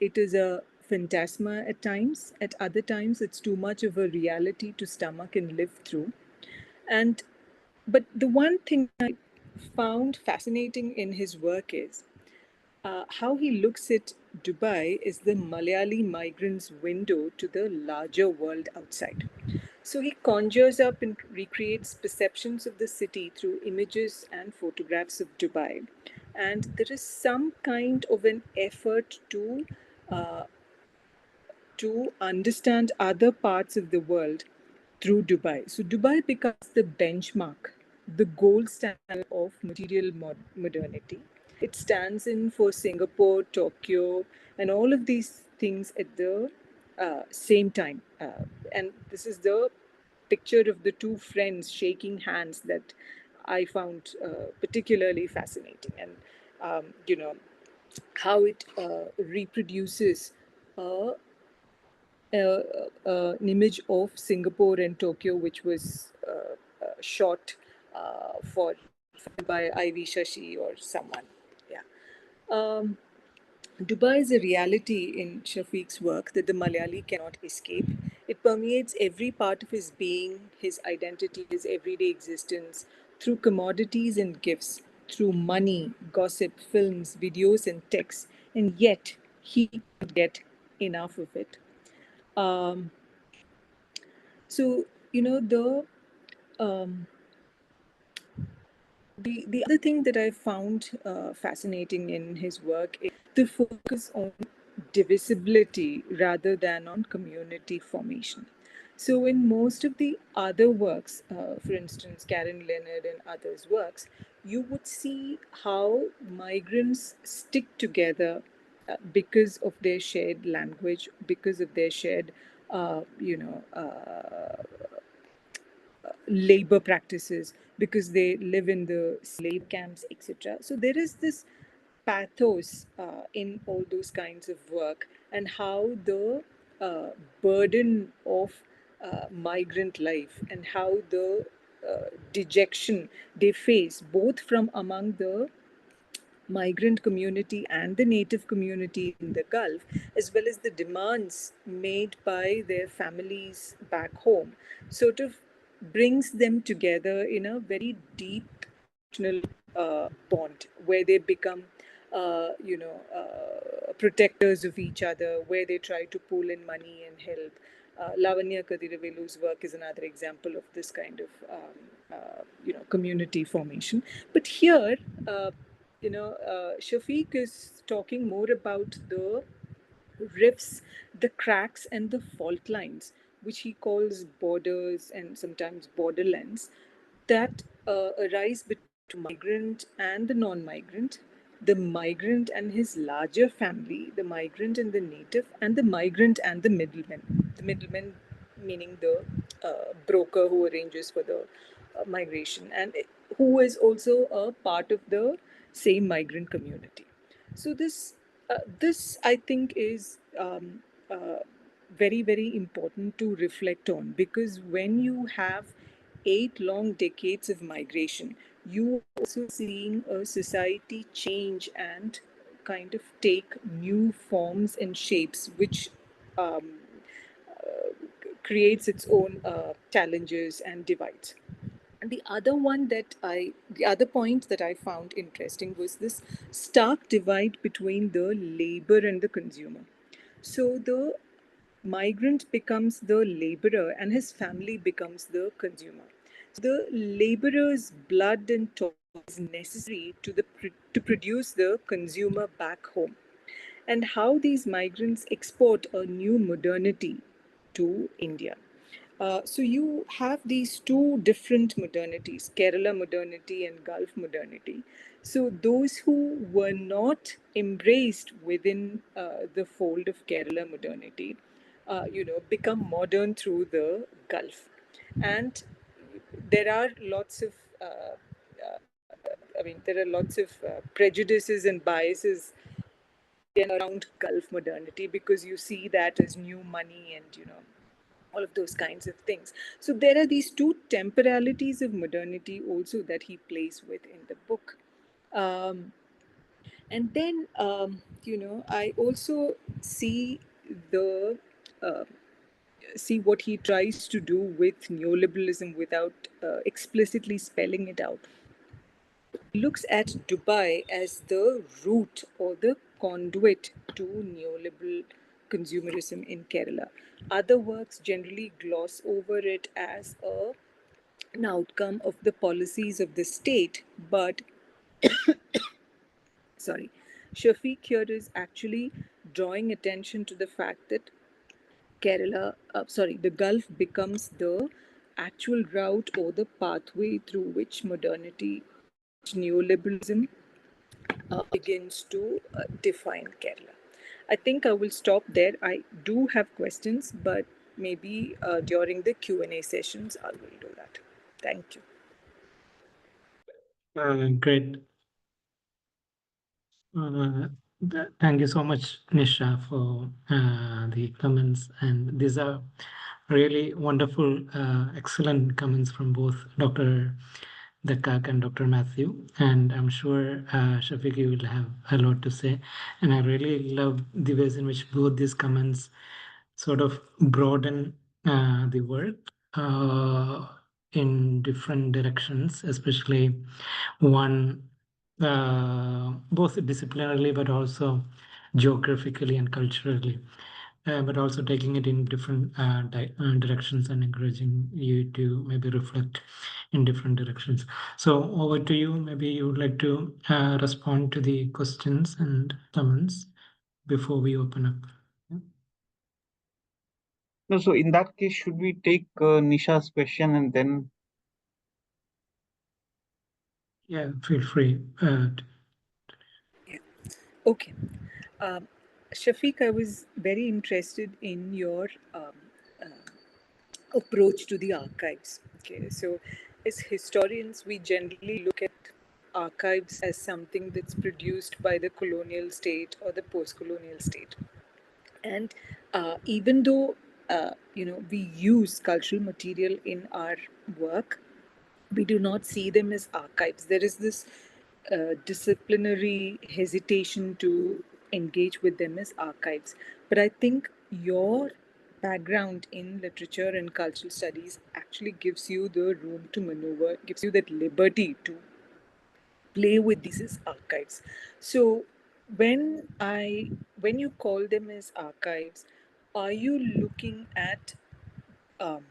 It is a phantasma at times. At other times, it's too much of a reality to stomach and live through. And but the one thing I found fascinating in his work is how he looks at Dubai is the Malayali migrant's window to the larger world outside. So he conjures up and recreates perceptions of the city through images and photographs of Dubai. And there is some kind of an effort uh, to understand other parts of the world through Dubai. So Dubai becomes the benchmark, the gold standard of material modernity. It stands in for Singapore, Tokyo, and all of these things at the same time. And this is the picture of the two friends shaking hands that I found particularly fascinating. And, how it reproduces a an image of Singapore and Tokyo, which was shot for by Ivy Shashi or someone. Yeah. Um, Dubai is a reality in Shafiq's work that the Malayali cannot escape. It permeates every part of his being, his identity, his everyday existence, through commodities and gifts, through money, gossip, films, videos, and texts, and yet he can't get enough of it. Um, so, um, the other thing that I found fascinating in his work is the focus on divisibility rather than on community formation. So, in most of the other works, for instance, Karen Leonard and others' works, you would see how migrants stick together because of their shared language, because of their shared, labor practices, because they live in the slave camps, etc. So there is this pathos in all those kinds of work, and how the burden of migrant life and how the dejection they face, both from among the migrant community and the native community in the Gulf, as well as the demands made by their families back home, sort of brings them together in a very deep emotional bond where they become, protectors of each other, where they try to pool in money and help. Lavanya Kadiravelu's work is another example of this kind of, community formation. But here, Shafeeq is talking more about the rifts, the cracks, and the fault lines, which he calls borders and sometimes borderlands, that arise between the migrant and the non migrant, the migrant and his larger family, the migrant and the native, and the migrant and the middleman. The middleman meaning the broker who arranges for the migration and who is also a part of the same migrant community. So this I think is very very important to reflect on, because when you have 8 long decades of migration, you are also seeing a society change and kind of take new forms and shapes, which um, creates its own challenges and divides. And the other point that I found interesting was this stark divide between the labor and the consumer. So the migrant becomes the laborer and his family becomes the consumer. The laborer's blood and toil is necessary to produce the consumer back home, and how these migrants export a new modernity to India. So you have these two different modernities, Kerala modernity and Gulf modernity. So those who were not embraced within the fold of Kerala modernity, become modern through the Gulf. And there are lots of there are lots of prejudices and biases around Gulf modernity, because you see that as new money and all of those kinds of things. So there are these two temporalities of modernity also that he plays with in the book. Um, and then I also see the uh, see what he tries to do with neoliberalism without explicitly spelling it out. He looks at Dubai as the route or the conduit to neoliberal consumerism in Kerala. Other works generally gloss over it as an outcome of the policies of the state, but sorry, Shafiq here is actually drawing attention to the fact that the Gulf becomes the actual route or the pathway through which modernity, which neoliberalism begins to define Kerala. I think I will stop there. I do have questions, but maybe during the Q&A sessions, I will do that. Thank you. Great. Thank you so much, Nisha, for the comments. And these are really wonderful, excellent comments from both Dr. Dakak and Dr. Matthew. And I'm sure Shafiq, you will have a lot to say. And I really love the ways in which both these comments sort of broaden the work in different directions, especially one both disciplinarily but also geographically and culturally, but also taking it in different directions and encouraging you to maybe reflect in different directions. So over to you. Maybe you would like to respond to the questions and comments before we open up. No, so in that case, should we take Nisha's question and then? Yeah, feel free. Yeah. Okay. Um, Shafiq, I was very interested in your approach to the archives. Okay, so as historians, we generally look at archives as something that's produced by the colonial state or the post colonial state. And even though we use cultural material in our work, we do not see them as archives. There is this disciplinary hesitation to engage with them as archives. But I think your background in literature and cultural studies actually gives you the room to maneuver, gives you that liberty to play with these as archives. So when you call them as archives, are you looking at um,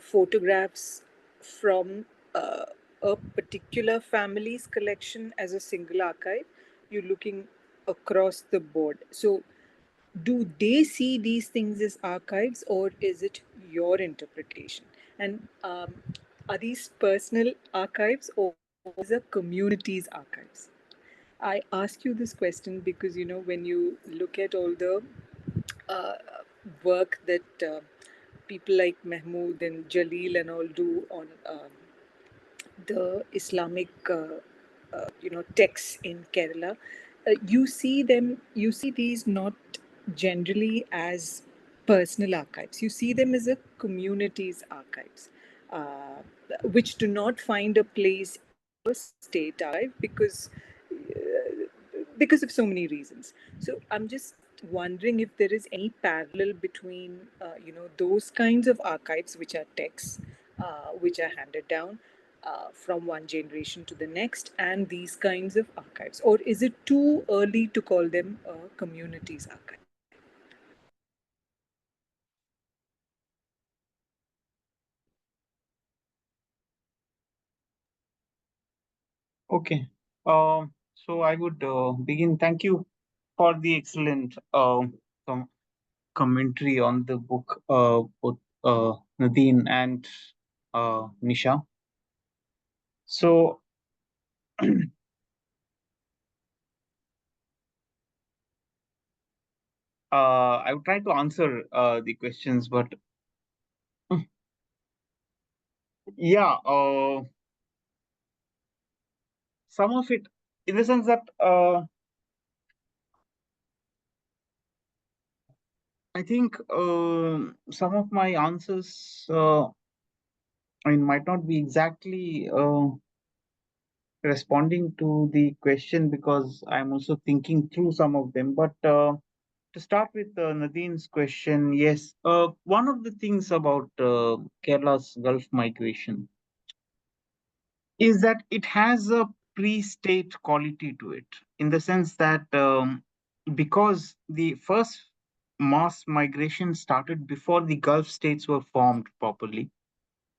photographs from uh, a particular family's collection as a single archive? You're looking across the board. So do they see these things as archives, or is it your interpretation? And are these personal archives, or is a community's archives? I ask you this question because when you look at all the uh, work that people like Mahmood and Jalil and all do on the Islamic texts in Kerala, you see these not generally as personal archives. You see them as a community's archives, uh, which do not find a place in a state archive because of so many reasons. So I'm just wondering if there is any parallel between those kinds of archives, which are texts, which are handed down from one generation to the next, and these kinds of archives, or is it too early to call them a community's archive? Okay. So I would begin. Thank you for the excellent commentary on the book, both Nadine and Nisha. So I would try to answer the questions, but yeah, some of it, in the sense that I think some of my answers, might not be exactly responding to the question, because I'm also thinking through some of them. But to start with Nadine's question, yes, one of the things about Kerala's Gulf migration is that it has a pre-state quality to it, in the sense that because the first mass migration started before the Gulf states were formed properly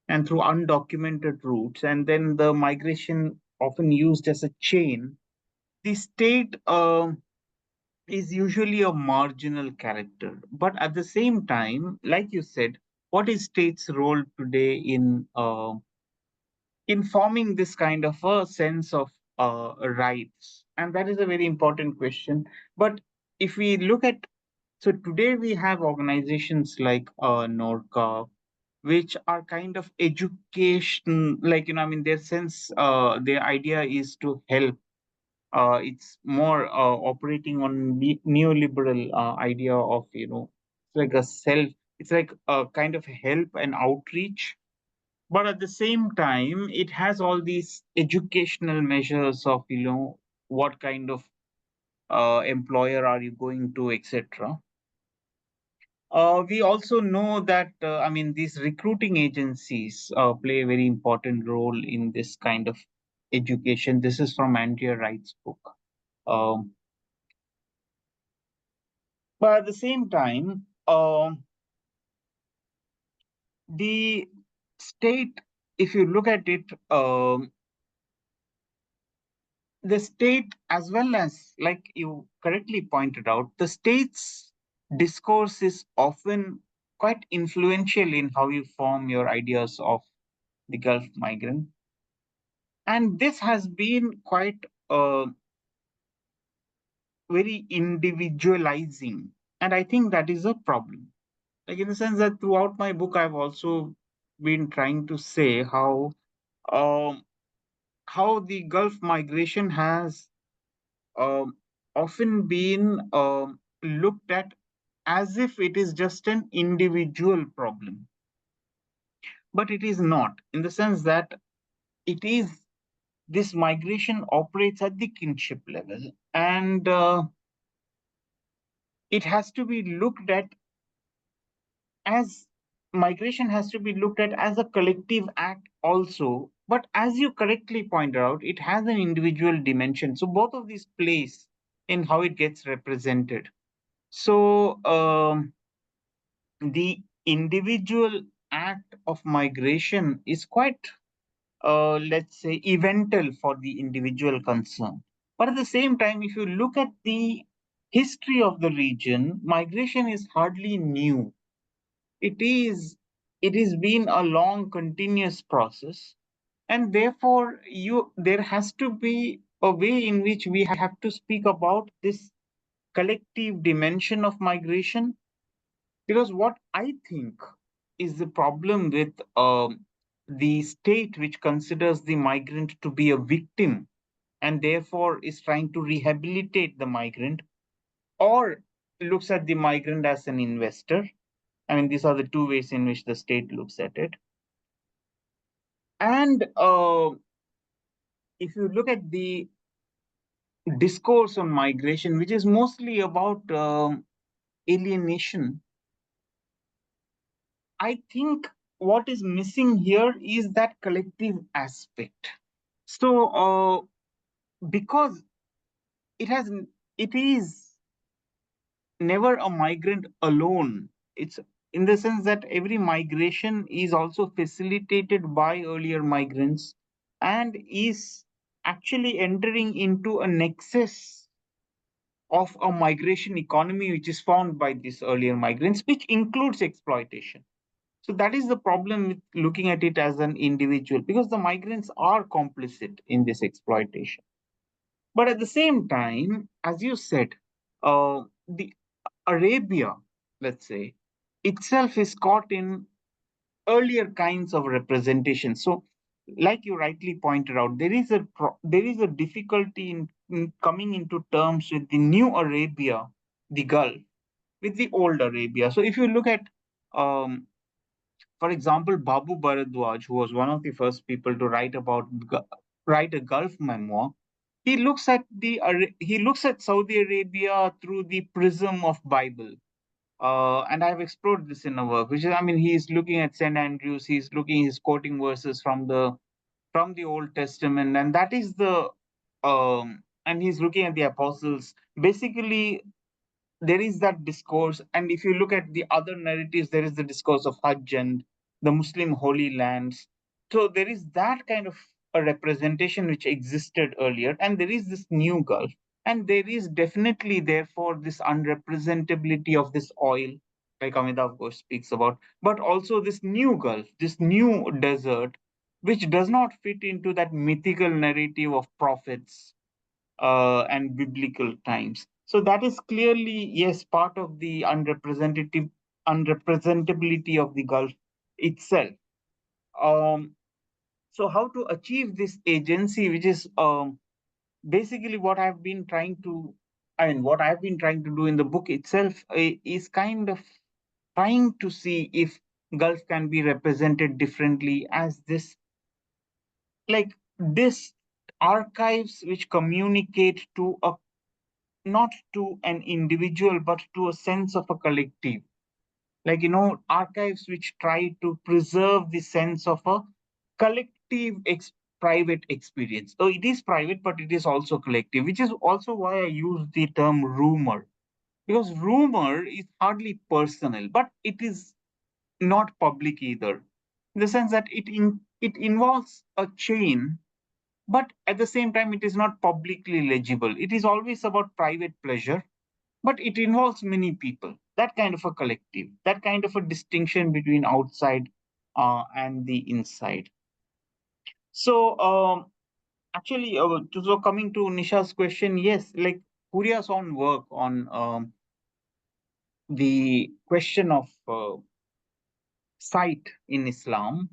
and through undocumented routes, and then the migration often used as a chain, the state is usually a marginal character. But at the same time, like you said, what is state's role today in forming this kind of a sense of rights? And that is a very important question. But if we look at, so today we have organizations like Norca, which are kind of education, like, their sense, their idea is to help. It's more operating on neoliberal idea of, it's like a self, it's like a kind of help and outreach. But at the same time, it has all these educational measures of, what kind of employer are you going to, etc. We also know that, these recruiting agencies play a very important role in this kind of education. This is from Andrea Wright's book. Um, but at the same time, the state, if you look at it, the state, as well as, like you correctly pointed out, the state's discourse is often quite influential in how you form your ideas of the Gulf migrant. And this has been quite very individualizing. And I think that is a problem. Like, in the sense that throughout my book, I've also been trying to say um, how the Gulf migration has um, often been looked at as if it is just an individual problem. But it is not, in the sense that it is, this migration operates at the kinship level, and it has to be looked at as, migration has to be looked at as a collective act also. But as you correctly pointed out, it has an individual dimension. So both of these plays in how it gets represented. So the individual act of migration is quite, let's say, eventual for the individual concerned. But at the same time, if you look at the history of the region, migration is hardly new. It has been a long, continuous process, and therefore there has to be a way in which we have to speak about this collective dimension of migration. Because what I think is the problem with the state which considers the migrant to be a victim and therefore is trying to rehabilitate the migrant, or looks at the migrant as an investor. I mean, these are the two ways in which the state looks at it. And if you look at the discourse on migration, which is mostly about alienation, I think what is missing here is that collective aspect. So, because it has, it is never a migrant alone. It's in the sense that every migration is also facilitated by earlier migrants and is actually entering into a nexus of a migration economy which is found by these earlier migrants, which includes exploitation. So that is the problem with looking at it as an individual, because the migrants are complicit in this exploitation. But at the same time, as you said, the Arabia, let's say, itself is caught in earlier kinds of representation. So, like you rightly pointed out, there is a difficulty in coming into terms with the new Arabia, the Gulf, with the old Arabia. So, if you look at, for example, Babu Bharadwaj, who was one of the first people to write a Gulf memoir, he looks at Saudi Arabia through the prism of Bible. And I've explored this in a work, which is, I mean, he's looking at St. Andrews, he's quoting verses from the Old Testament, and that is and he's looking at the apostles. Basically, there is that discourse, and if you look at the other narratives, there is the discourse of Hajj and the Muslim holy lands. So there is that kind of a representation which existed earlier, and there is this new Gulf, and there is definitely therefore this unrepresentability of this oil, like Amitav Ghosh speaks about, but also this new Gulf, this new desert, which does not fit into that mythical narrative of prophets and biblical times. So that is clearly, yes, part of the unrepresentability of the Gulf itself. Um, so how to achieve this agency, which is basically what I've been trying to, what I've been trying to do in the book itself is kind of trying to see if Gulf can be represented differently as this, like this archives which communicate to a, not to an individual, but to a sense of a collective. Like, archives which try to preserve the sense of a collective private experience. So it is private, but it is also collective, which is also why I use the term rumor. Because rumor is hardly personal, but it is not public either. In the sense that it involves a chain, but at the same time, it is not publicly legible. It is always about private pleasure, but it involves many people. That kind of a collective, that kind of a distinction between outside and the inside. So, actually, so coming to Nisha's question, yes, like Kuria's own work on the question of sight in Islam,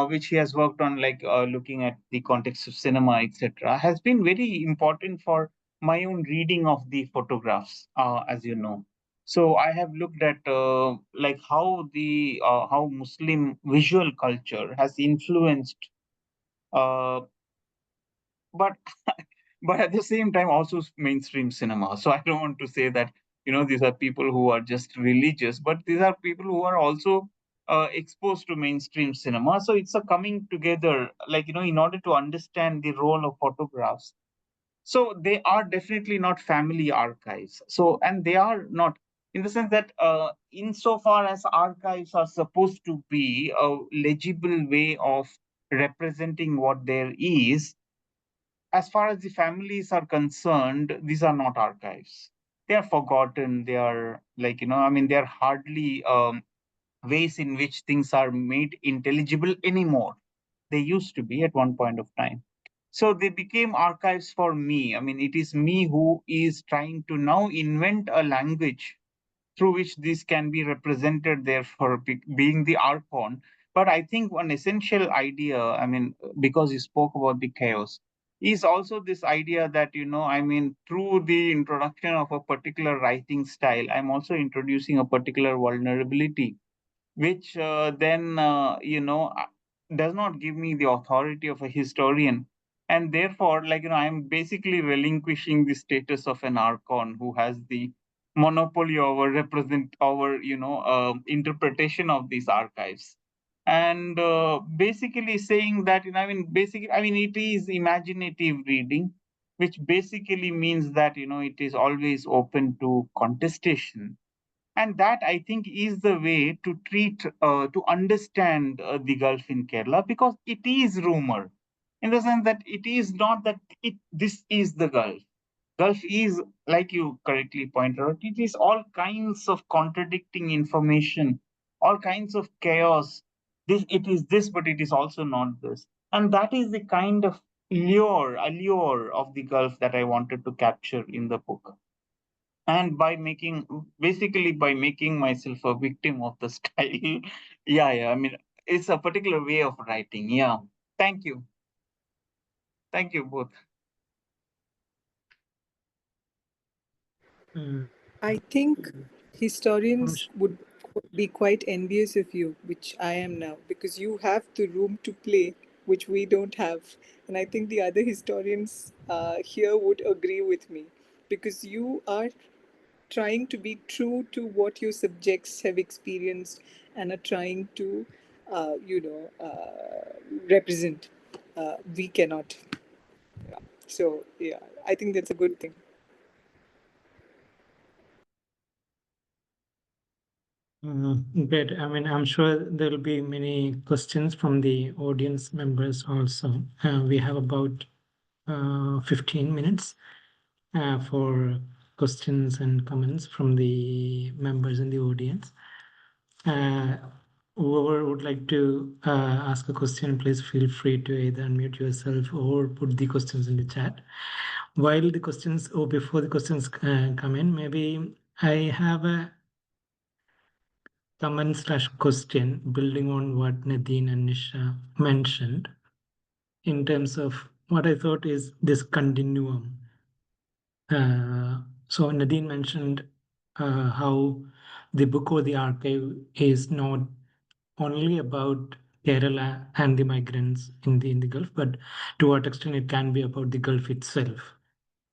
which he has worked on, like looking at the context of cinema, etc., has been very important for my own reading of the photographs, as you know. So I have looked at like how Muslim visual culture has influenced, uh, but but at the same time also mainstream cinema. So I don't want to say that these are people who are just religious, but these are people who are also exposed to mainstream cinema. So it's a coming together, like in order to understand the role of photographs. So they are definitely not family archives. So, and they are not in the sense that insofar as archives are supposed to be a legible way of representing what there is, as far as the families are concerned, these are not archives. They are forgotten. They are like, I mean, they are hardly ways in which things are made intelligible anymore. They used to be at one point of time. So they became archives for me. I mean, it is me who is trying to now invent a language through which this can be represented there for being the archon. But I think one essential idea, I mean, because you spoke about the chaos, is also this idea that, I mean, through the introduction of a particular writing style, I'm also introducing a particular vulnerability which then does not give me the authority of a historian, and therefore, like I'm basically relinquishing the status of an archon who has the monopoly over represent over interpretation of these archives, and basically saying that I mean it is imaginative reading, which basically means that it is always open to contestation, and that I think is the way to treat to understand the Gulf in Kerala, because it is rumor in the sense that it is not that this is the Gulf is, like you correctly pointed out, it is all kinds of contradicting information, all kinds of chaos. It is this, but it is also not this, and that is the kind of allure of the Gulf that I wanted to capture in the book, and by making basically by making myself a victim of the style. Yeah, I mean, it's a particular way of writing. Yeah, thank you, both. Mm, I think I'm historians would be quite envious of you, which I am now, because you have the room to play, which we don't have. And I think the other historians here would agree with me, because you are trying to be true to what your subjects have experienced and are trying to, represent. We cannot. So, yeah, I think that's a good thing. Great. I mean, I'm sure there will be many questions from the audience members also. We have about 15 minutes for questions and comments from the members in the audience. Whoever would like to ask a question, please feel free to either unmute yourself or put the questions in the chat. While the questions, or before the questions come in, maybe I have a comment/question building on what Nadine and Nisha mentioned in terms of what I thought is this continuum. So Nadine mentioned how the book or the archive is not only about Kerala and the migrants in the Gulf, but to what extent it can be about the Gulf itself.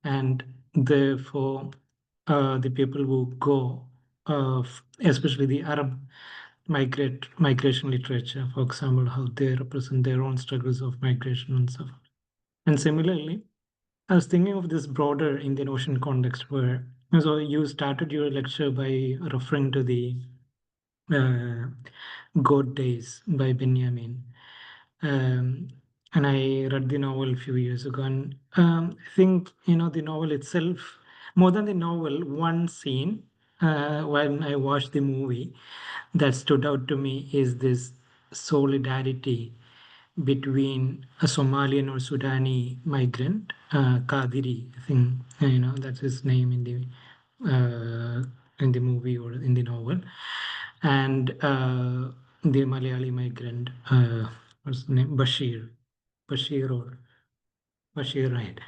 And therefore, the people who go, especially the Arab migration literature, for example, how they represent their own struggles of migration and so on. And similarly, I was thinking of this broader Indian Ocean context where, so you started your lecture by referring to the uh, God Days by Benyamin. Um, and I read the novel a few years ago, and I think the novel itself, more than the novel, one scene when I watched the movie that stood out to me is this solidarity between a Somalian or Sudani migrant, Kadiri, I think that's his name in the movie or in the novel, and the Malayali migrant, what's the name, Bashir or Bashir, right?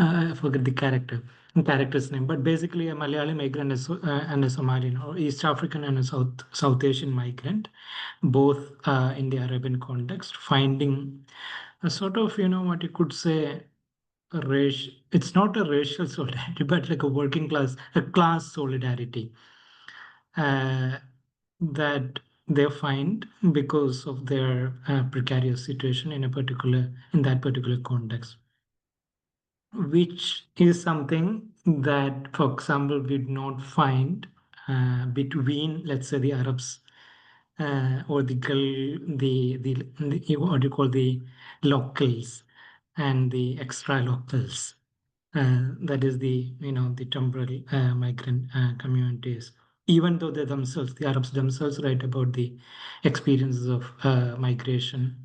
I forget the character's name, but basically a Malayali migrant and a Somalian or East African and a South Asian migrant, both in the Arabian context, finding a sort of, what you could say, it's not a racial solidarity, but like a class solidarity that they find because of their precarious situation in that particular context, which is something that, for example, we did not find between, let's say, the Arabs or the what you call the locals and the extra locals. That is the temporary migrant communities. Even though the Arabs themselves write about the experiences of migration,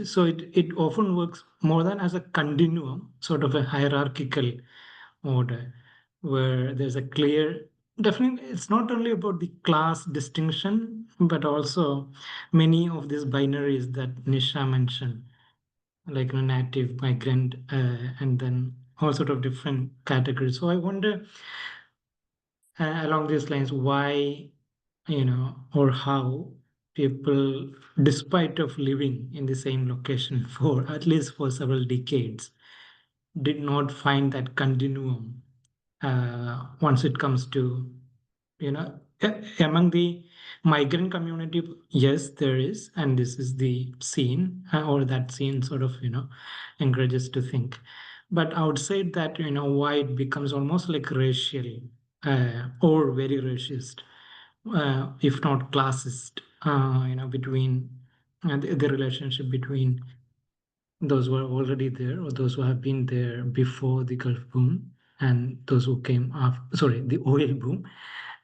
so it often works more than as a continuum, sort of a hierarchical order, where there's a clear, definitely, it's not only about the class distinction, but also many of these binaries that Nisha mentioned, like native, migrant, and then all sort of different categories. So I wonder, along these lines, why, or how people, despite of living in the same location for at least for several decades, did not find that continuum once it comes to, among the migrant community. Yes, there is, and this is the scene, or that scene sort of, encourages to think. But outside that, why it becomes almost like racial or very racist, if not classist, between the relationship between those who are already there or those who have been there before the Gulf boom and those who came after, sorry, the oil boom,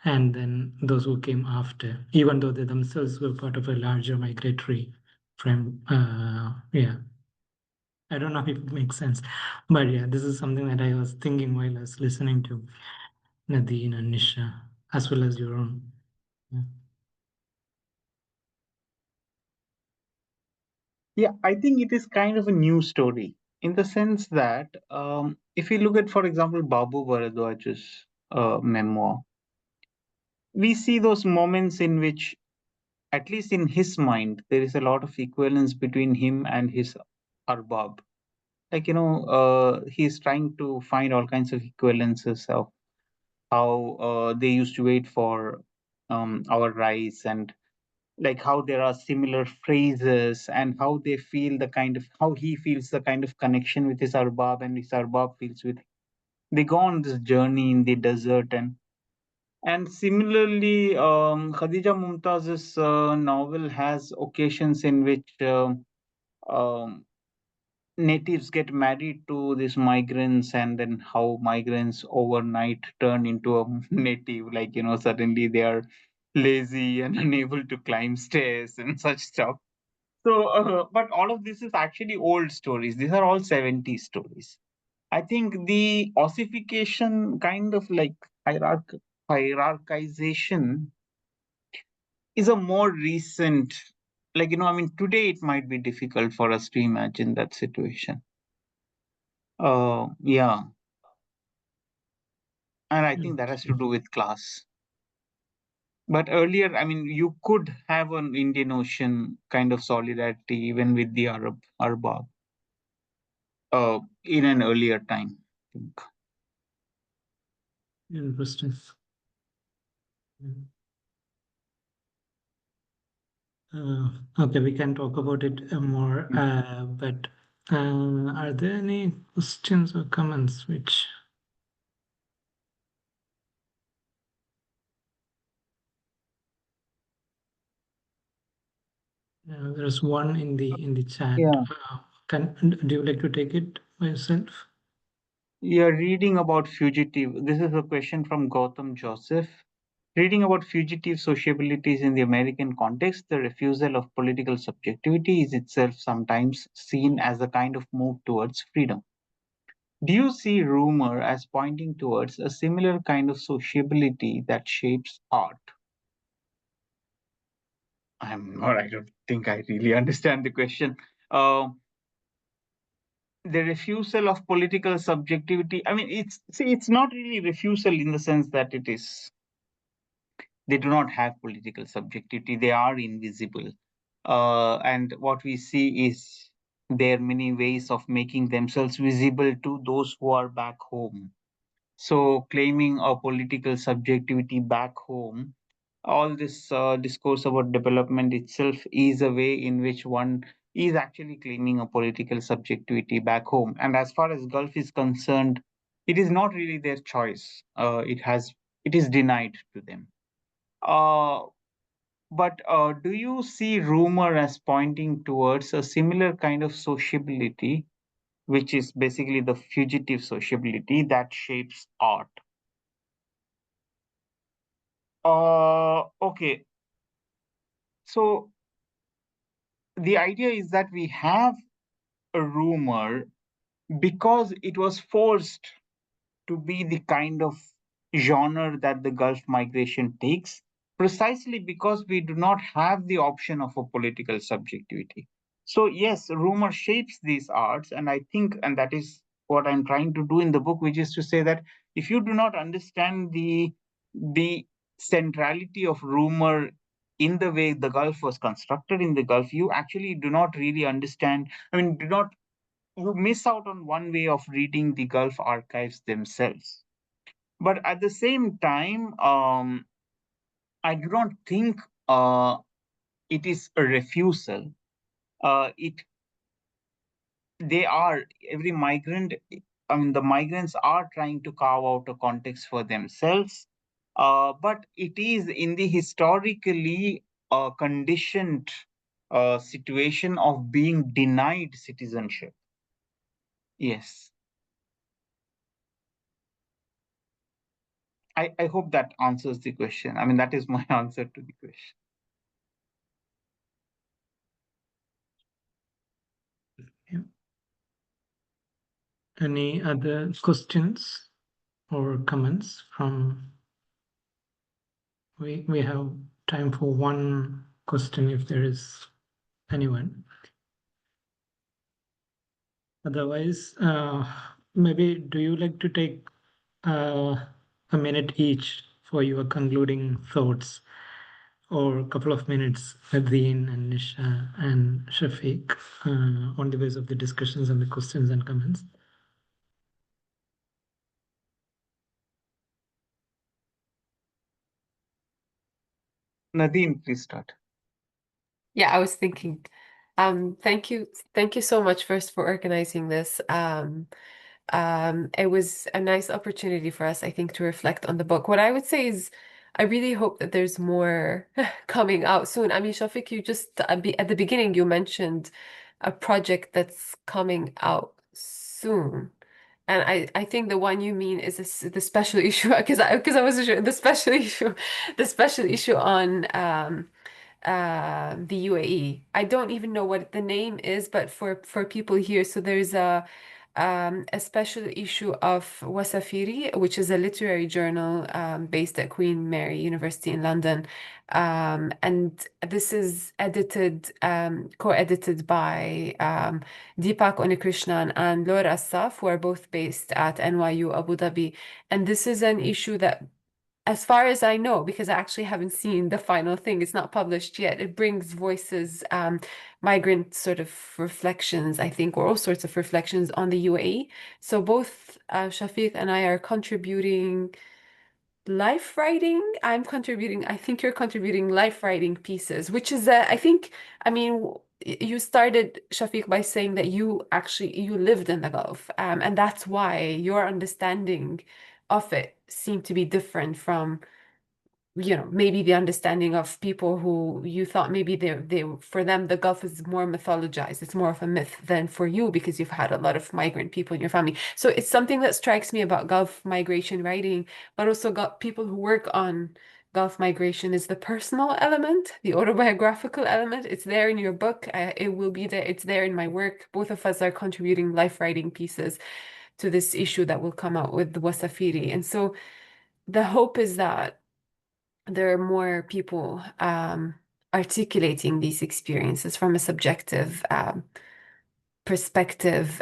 and then those who came after, even though they themselves were part of a larger migratory frame. Yeah, I don't know if it makes sense, but yeah, this is something that I was thinking while I was listening to Nadine and Nisha, as well as your own. Yeah. Yeah, I think it is kind of a new story in the sense that if you look at, for example, Babu Bharadwaj's memoir, we see those moments in which, at least in his mind, there is a lot of equivalence between him and his arbab. Like, he's trying to find all kinds of equivalences of how they used to wait for our rice, and like how there are similar phrases, and how they feel how he feels the kind of connection with his arbab and his arbab feels with him. They go on this journey in the desert, and similarly, Khadija Mumtaz's novel has occasions in which um, natives get married to these migrants, and then how migrants overnight turn into a native. Like, suddenly they are lazy and unable to climb stairs and such stuff. So, but all of this is actually old stories. These are all 70s stories. I think the ossification, kind of like hierarchization, is a more recent, like, today it might be difficult for us to imagine that situation. Yeah. And I think that has to do with class. But earlier, you could have an Indian Ocean kind of solidarity even with the Arbab in an earlier time, I think. Interesting. Okay, we can talk about it more, but are there any questions or comments which? There's one in the chat. Yeah. Do you like to take it by yourself? You're reading about fugitive. This is a question from Gautam Joseph. Reading about fugitive sociabilities in the American context, the refusal of political subjectivity is itself sometimes seen as a kind of move towards freedom. Do you see rumor as pointing towards a similar kind of sociability that shapes art? I don't think I really understand the question. the refusal of political subjectivity. I mean, it's not really refusal in the sense that they do not have political subjectivity. They are invisible. And what we see is there are many ways of making themselves visible to those who are back home. So claiming a political subjectivity back home, all this discourse about development itself is a way in which one is actually claiming a political subjectivity back home. And as far as Gulf is concerned, it is not really their choice. It is denied to them. But do you see rumor as pointing towards a similar kind of sociability, which is basically the fugitive sociability that shapes art? Okay. So the idea is that we have a rumor because it was forced to be the kind of genre that the Gulf migration takes, precisely because we do not have the option of a political subjectivity. So, yes, rumor shapes these arts, and I think, and that is what I'm trying to do in the book, which is to say that if you do not understand the centrality of rumor in the way the Gulf was constructed in the Gulf, you actually do not really understand. I mean, you miss out on one way of reading the Gulf archives themselves. But at the same time, I do not think it is a refusal. It they are every migrant. I mean, the migrants are trying to carve out a context for themselves, but it is in the historically conditioned situation of being denied citizenship. Yes. I hope that answers the question. I mean, that is my answer to the question. Yeah. Any other questions or comments from? We have time for one question if there is anyone. Otherwise, maybe do you like to take a minute each for your concluding thoughts, or a couple of minutes, Nadine and Nisha and Shafeeq, on the basis of the discussions and the questions and comments? Nadine, please start. Yeah, I was thinking. Thank you so much first for organizing this. It was a nice opportunity for us, I think, to reflect on the book. What I would say is, I really hope that there's more coming out soon. I mean, Shafiq, you just at the beginning you mentioned a project that's coming out soon. And I think the one you mean is the special issue because I wasn't sure the special issue on the UAE. I don't even know what the name is, but for people here, so there's a special issue of Wasafiri, which is a literary journal based at Queen Mary University in London. And this is co-edited by Deepak Unikrishnan and Laura Assaf, who are both based at NYU Abu Dhabi. And this is an issue that, as far as I know, because I actually haven't seen the final thing, it's not published yet. It brings voices, migrant sort of reflections, I think, or all sorts of reflections on the UAE. So both Shafiq and I are contributing life writing. I think you're contributing life writing pieces, which is, I think, I mean, you started, Shafiq, by saying that you lived in the Gulf, and that's why your understanding of it seemed to be different from, maybe the understanding of people who you thought maybe for them, the Gulf is more mythologized. It's more of a myth than for you because you've had a lot of migrant people in your family. So it's something that strikes me about Gulf migration writing, but also got people who work on Gulf migration is the personal element, the autobiographical element. It's there in your book. It will be there. It's there in my work. Both of us are contributing life writing pieces to this issue that will come out with the Wasafiri. And so the hope is that there are more people articulating these experiences from a subjective perspective,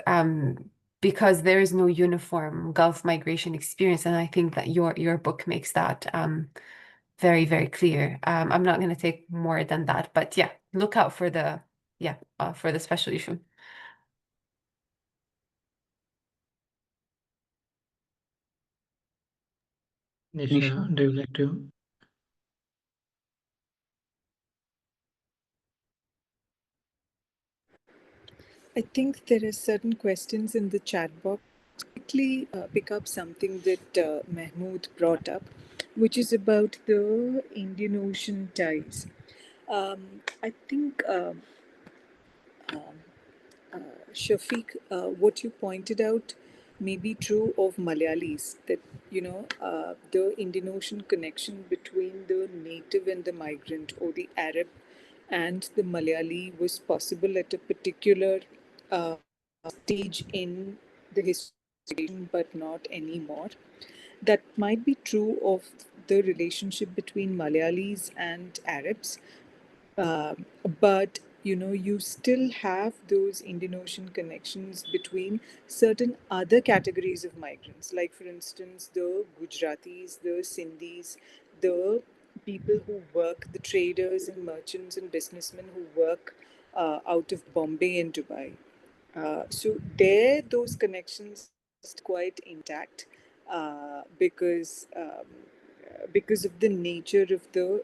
because there is no uniform Gulf migration experience, and I think that your book makes that very, very clear. I'm not going to take more than that, but yeah, look out for the special issue. Nisha, do you like to? I think there are certain questions in the chat box. Quickly pick up something that Mahmood brought up, which is about the Indian Ocean ties. I think Shafiq, what you pointed out may be true of Malayalis, that the Indian Ocean connection between the native and the migrant, or the Arab and the Malayali, was possible at a particular stage in the history, but not anymore. That might be true of the relationship between Malayalis and Arabs, but you still have those Indian Ocean connections between certain other categories of migrants, like, for instance, the Gujaratis, the Sindhis, the people who work, the traders and merchants and businessmen who work out of Bombay and Dubai. So there, those connections are quite intact, because of the nature of the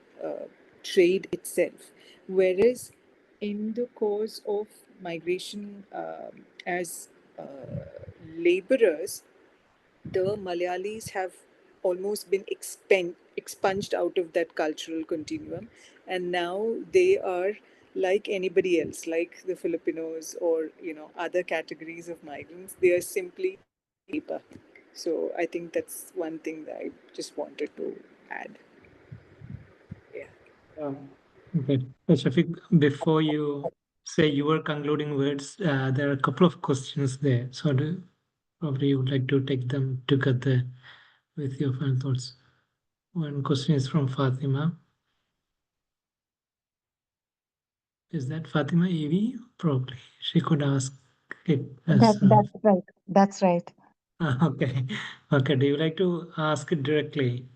trade itself. Whereas in the course of migration, as laborers, the Malayalis have almost been expunged out of that cultural continuum, and now they are like anybody else, like the Filipinos, or other categories of migrants. They are simply labor. So I think that's one thing that I just wanted to add. Yeah. Okay. Shafiq, before you say your concluding words, there are a couple of questions there. So probably you would like to take them together with your final thoughts. One question is from Fatima. Is that Fatima Evi? Probably. She could ask it as That's right. That's right. okay. Okay. Do you like to ask it directly?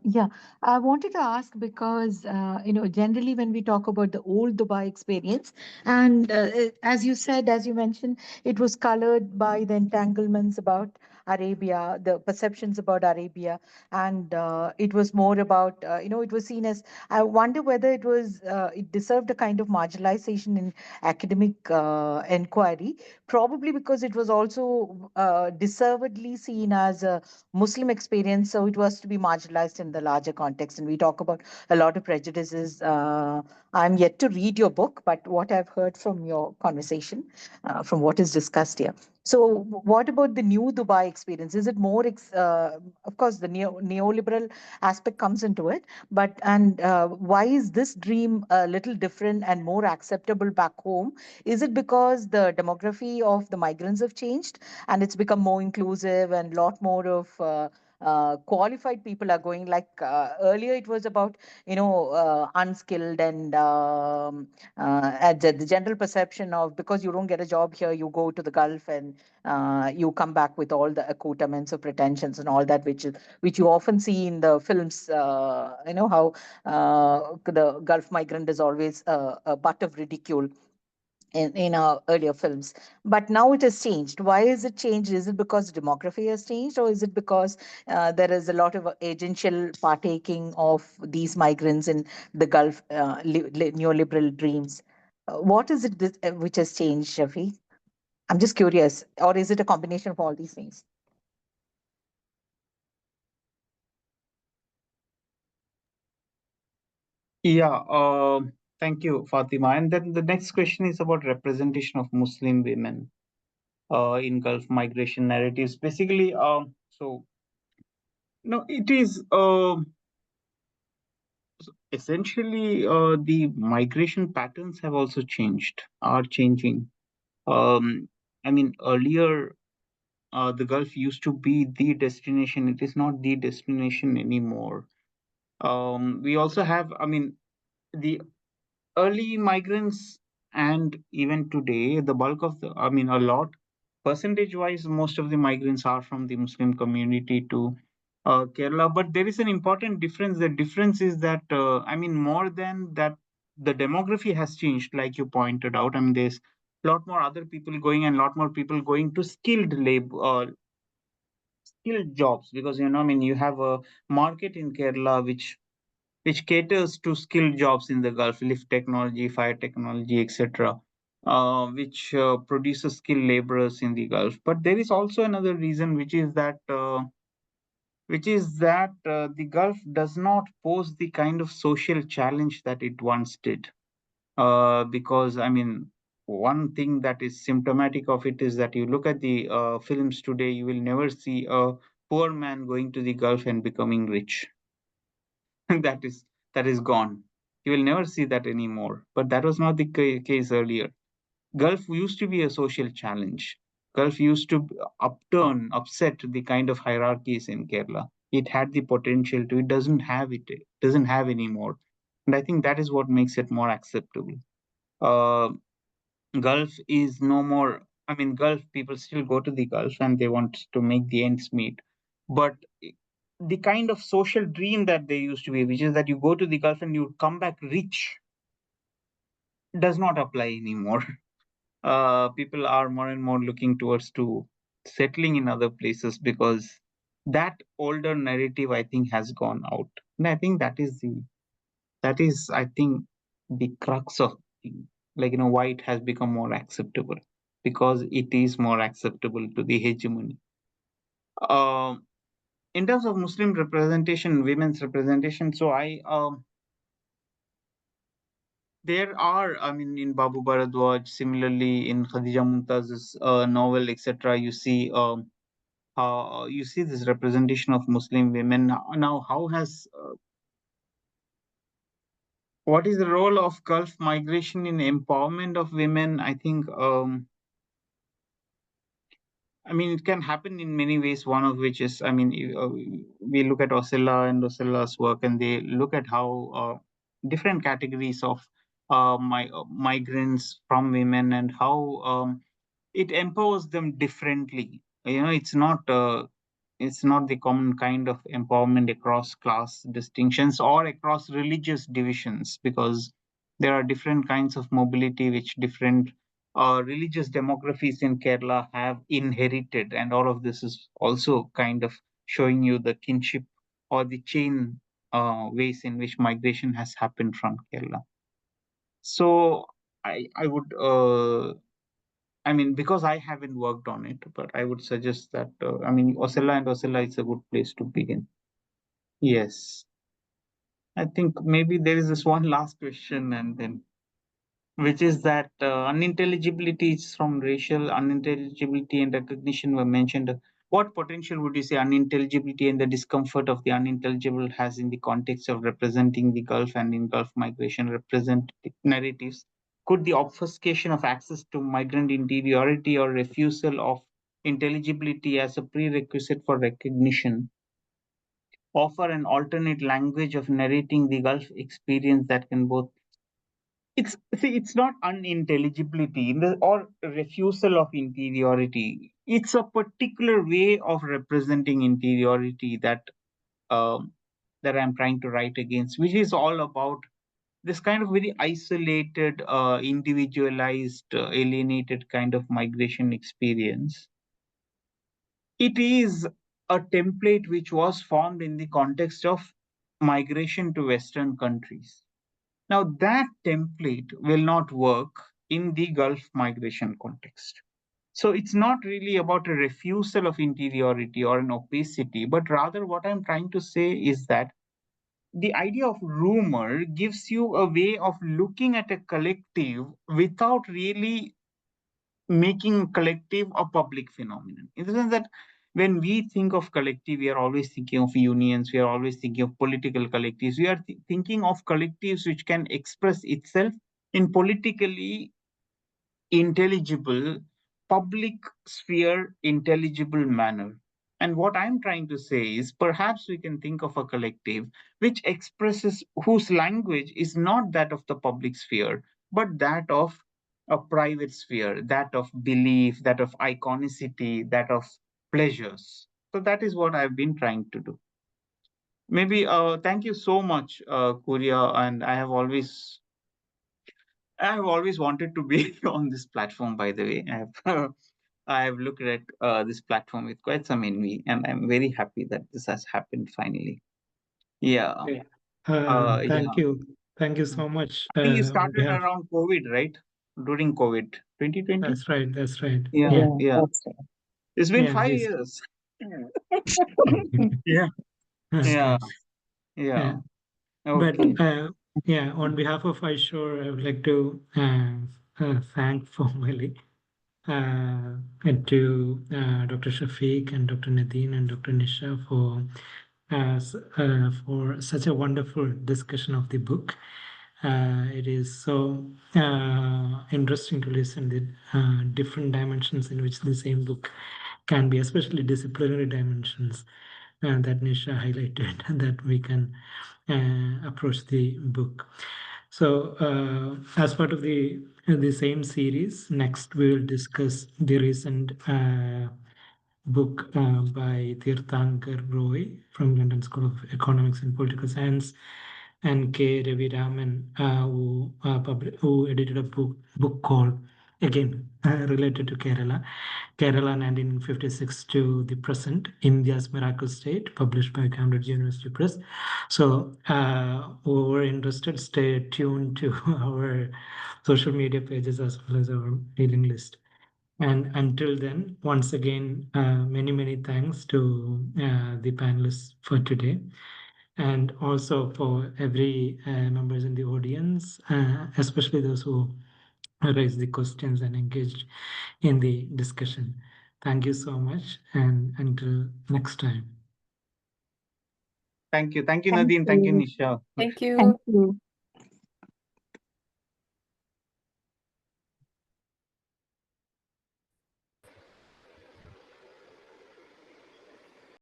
Yeah, I wanted to ask because, generally when we talk about the old Dubai experience, and as you said, as you mentioned, it was colored by the entanglements about Arabia, the perceptions about Arabia, and it was more about, it was seen as, I wonder whether it deserved a kind of marginalization in academic inquiry, probably because it was also deservedly seen as a Muslim experience, so it was to be marginalized in the larger context. And we talk about a lot of prejudices. I'm yet to read your book, but what I've heard from your conversation, from what is discussed here. So, what about the new Dubai experience? Is it more, of course, the neoliberal aspect comes into it, but why is this dream a little different and more acceptable back home? Is it because the demography of the migrants have changed and it's become more inclusive and a lot more of qualified people are going, like earlier it was about unskilled and the general perception of, because you don't get a job here, you go to the Gulf and you come back with all the accoutrements of pretensions and all that, which you often see in the films. How the Gulf migrant is always a butt of ridicule in our earlier films. But now it has changed. Why is it changed? Is it because demography has changed, or is it because there is a lot of agential partaking of these migrants in the Gulf neoliberal dreams? What is it which has changed, Shafi? I'm just curious. Or is it a combination of all these things? Yeah, thank you, Fatima. And then the next question is about representation of Muslim women in Gulf migration narratives. Basically, so no, it is essentially the migration patterns have also changed, are changing. Um, I mean, earlier the Gulf used to be the destination. It is not the destination anymore. We also have, I mean, the early migrants and even today, the bulk of the, I mean, a lot, percentage wise, most of the migrants are from the Muslim community to Kerala. But there is an important difference. The difference is that, I mean, more than that, the demography has changed, like you pointed out. I mean, there's a lot more other people going and a lot more people going to skilled labor, skilled jobs, because, I mean, you have a market in Kerala which caters to skilled jobs in the Gulf, lift technology, fire technology, etc., which produces skilled laborers in the Gulf. But there is also another reason, which is that the Gulf does not pose the kind of social challenge that it once did. Because, I mean, one thing that is symptomatic of it is that you look at the films today, you will never see a poor man going to the Gulf and becoming rich. that is gone. You will never see that anymore. But that was not the case earlier. Gulf used to be a social challenge. Gulf used to upset the kind of hierarchies in Kerala. It had the potential to. It doesn't have it. It doesn't have anymore. And I think that is what makes it more acceptable. Uh, Gulf is no more. I mean, Gulf people still go to the Gulf and they want to make the ends meet. But the kind of social dream that they used to be, which is that you go to the Gulf and you come back rich, does not apply anymore. People are more and more looking towards to settling in other places because that older narrative, I think, has gone out. And I think that is I think the crux of thing. Like, why it has become more acceptable, because it is more acceptable to the hegemony. Um, in terms of Muslim representation, women's representation, so there are, I mean, in Babu Bharadwaj, similarly in Khadija Mumtaz's novel, etc., you see this representation of Muslim women. Now, what is the role of Gulf migration in empowerment of women? I think, I mean, it can happen in many ways. One of which is, I mean, we look at Osella and Osella's work, and they look at how different categories of migrants from women and how it empowers them differently. It's not the common kind of empowerment across class distinctions or across religious divisions, because there are different kinds of mobility which different religious demographies in Kerala have inherited, and all of this is also kind of showing you the kinship or the chain ways in which migration has happened from Kerala. So I would I mean, because I haven't worked on it, but I would suggest that, I mean, Osella is a good place to begin. Yes. I think maybe there is this one last question, and then, which is that unintelligibility is from racial unintelligibility and recognition were mentioned. What potential would you say unintelligibility and the discomfort of the unintelligible has in the context of representing the Gulf and in Gulf migration represent narratives? Could the obfuscation of access to migrant interiority or refusal of intelligibility as a prerequisite for recognition offer an alternate language of narrating the Gulf experience that can both it's not unintelligibility or refusal of interiority. It's a particular way of representing interiority um, that I'm trying to write against, which is all about this kind of very isolated, individualized, alienated kind of migration experience. It is a template which was formed in the context of migration to Western countries. Now, that template will not work in the Gulf migration context. So it's not really about a refusal of interiority or an opacity, but rather what I'm trying to say is that the idea of rumor gives you a way of looking at a collective without really making collective a public phenomenon. In the sense that when we think of collective, we are always thinking of unions, we are always thinking of political collectives, we are thinking of collectives which can express itself in politically intelligible, public sphere intelligible manner. And what I'm trying to say is perhaps we can think of a collective which expresses whose language is not that of the public sphere, but that of a private sphere, that of belief, that of iconicity, that of pleasures. So that is what I've been trying to do. Maybe thank you so much, Kuria, and I have always wanted to be on this platform, by the way. I have looked at this platform with quite some envy, and I'm very happy that this has happened finally. Yeah. Okay. Yeah. Thank you. Thank you so much. I think you On started behalf, around COVID, right? During COVID, 2020? that's right. That's right. Yeah, Yeah. yeah. It's been Yeah. 5 years. Yeah, That's yeah, nice. yeah. But Okay. yeah, on behalf of iShore, I would like to thank formally and to Dr. Shafiq and Dr. Nadine and Dr. Nisha for such a wonderful discussion of the book. It is so interesting to listen to different dimensions in which the same book can be, especially disciplinary dimensions that Nisha highlighted, that we can approach the book. So, as part of the same series, next we will discuss the recent book by Tirthankar Roy from London School of Economics and Political Science, and K. Ravi Raman, who edited a book called, again related to Kerala, 1956 to the present, India's Miracle State, published by Cambridge University Press. So, who are interested, stay tuned to our social media pages as well as our mailing list. And until then, once again, many thanks to the panelists for today, and also for every members in the audience, especially those who raised the questions and engaged in the discussion. Thank you so much, and until next time. Thank you. Thank you, Thank Nadine. Thank you, you. Nisha. Thank you. Thank you.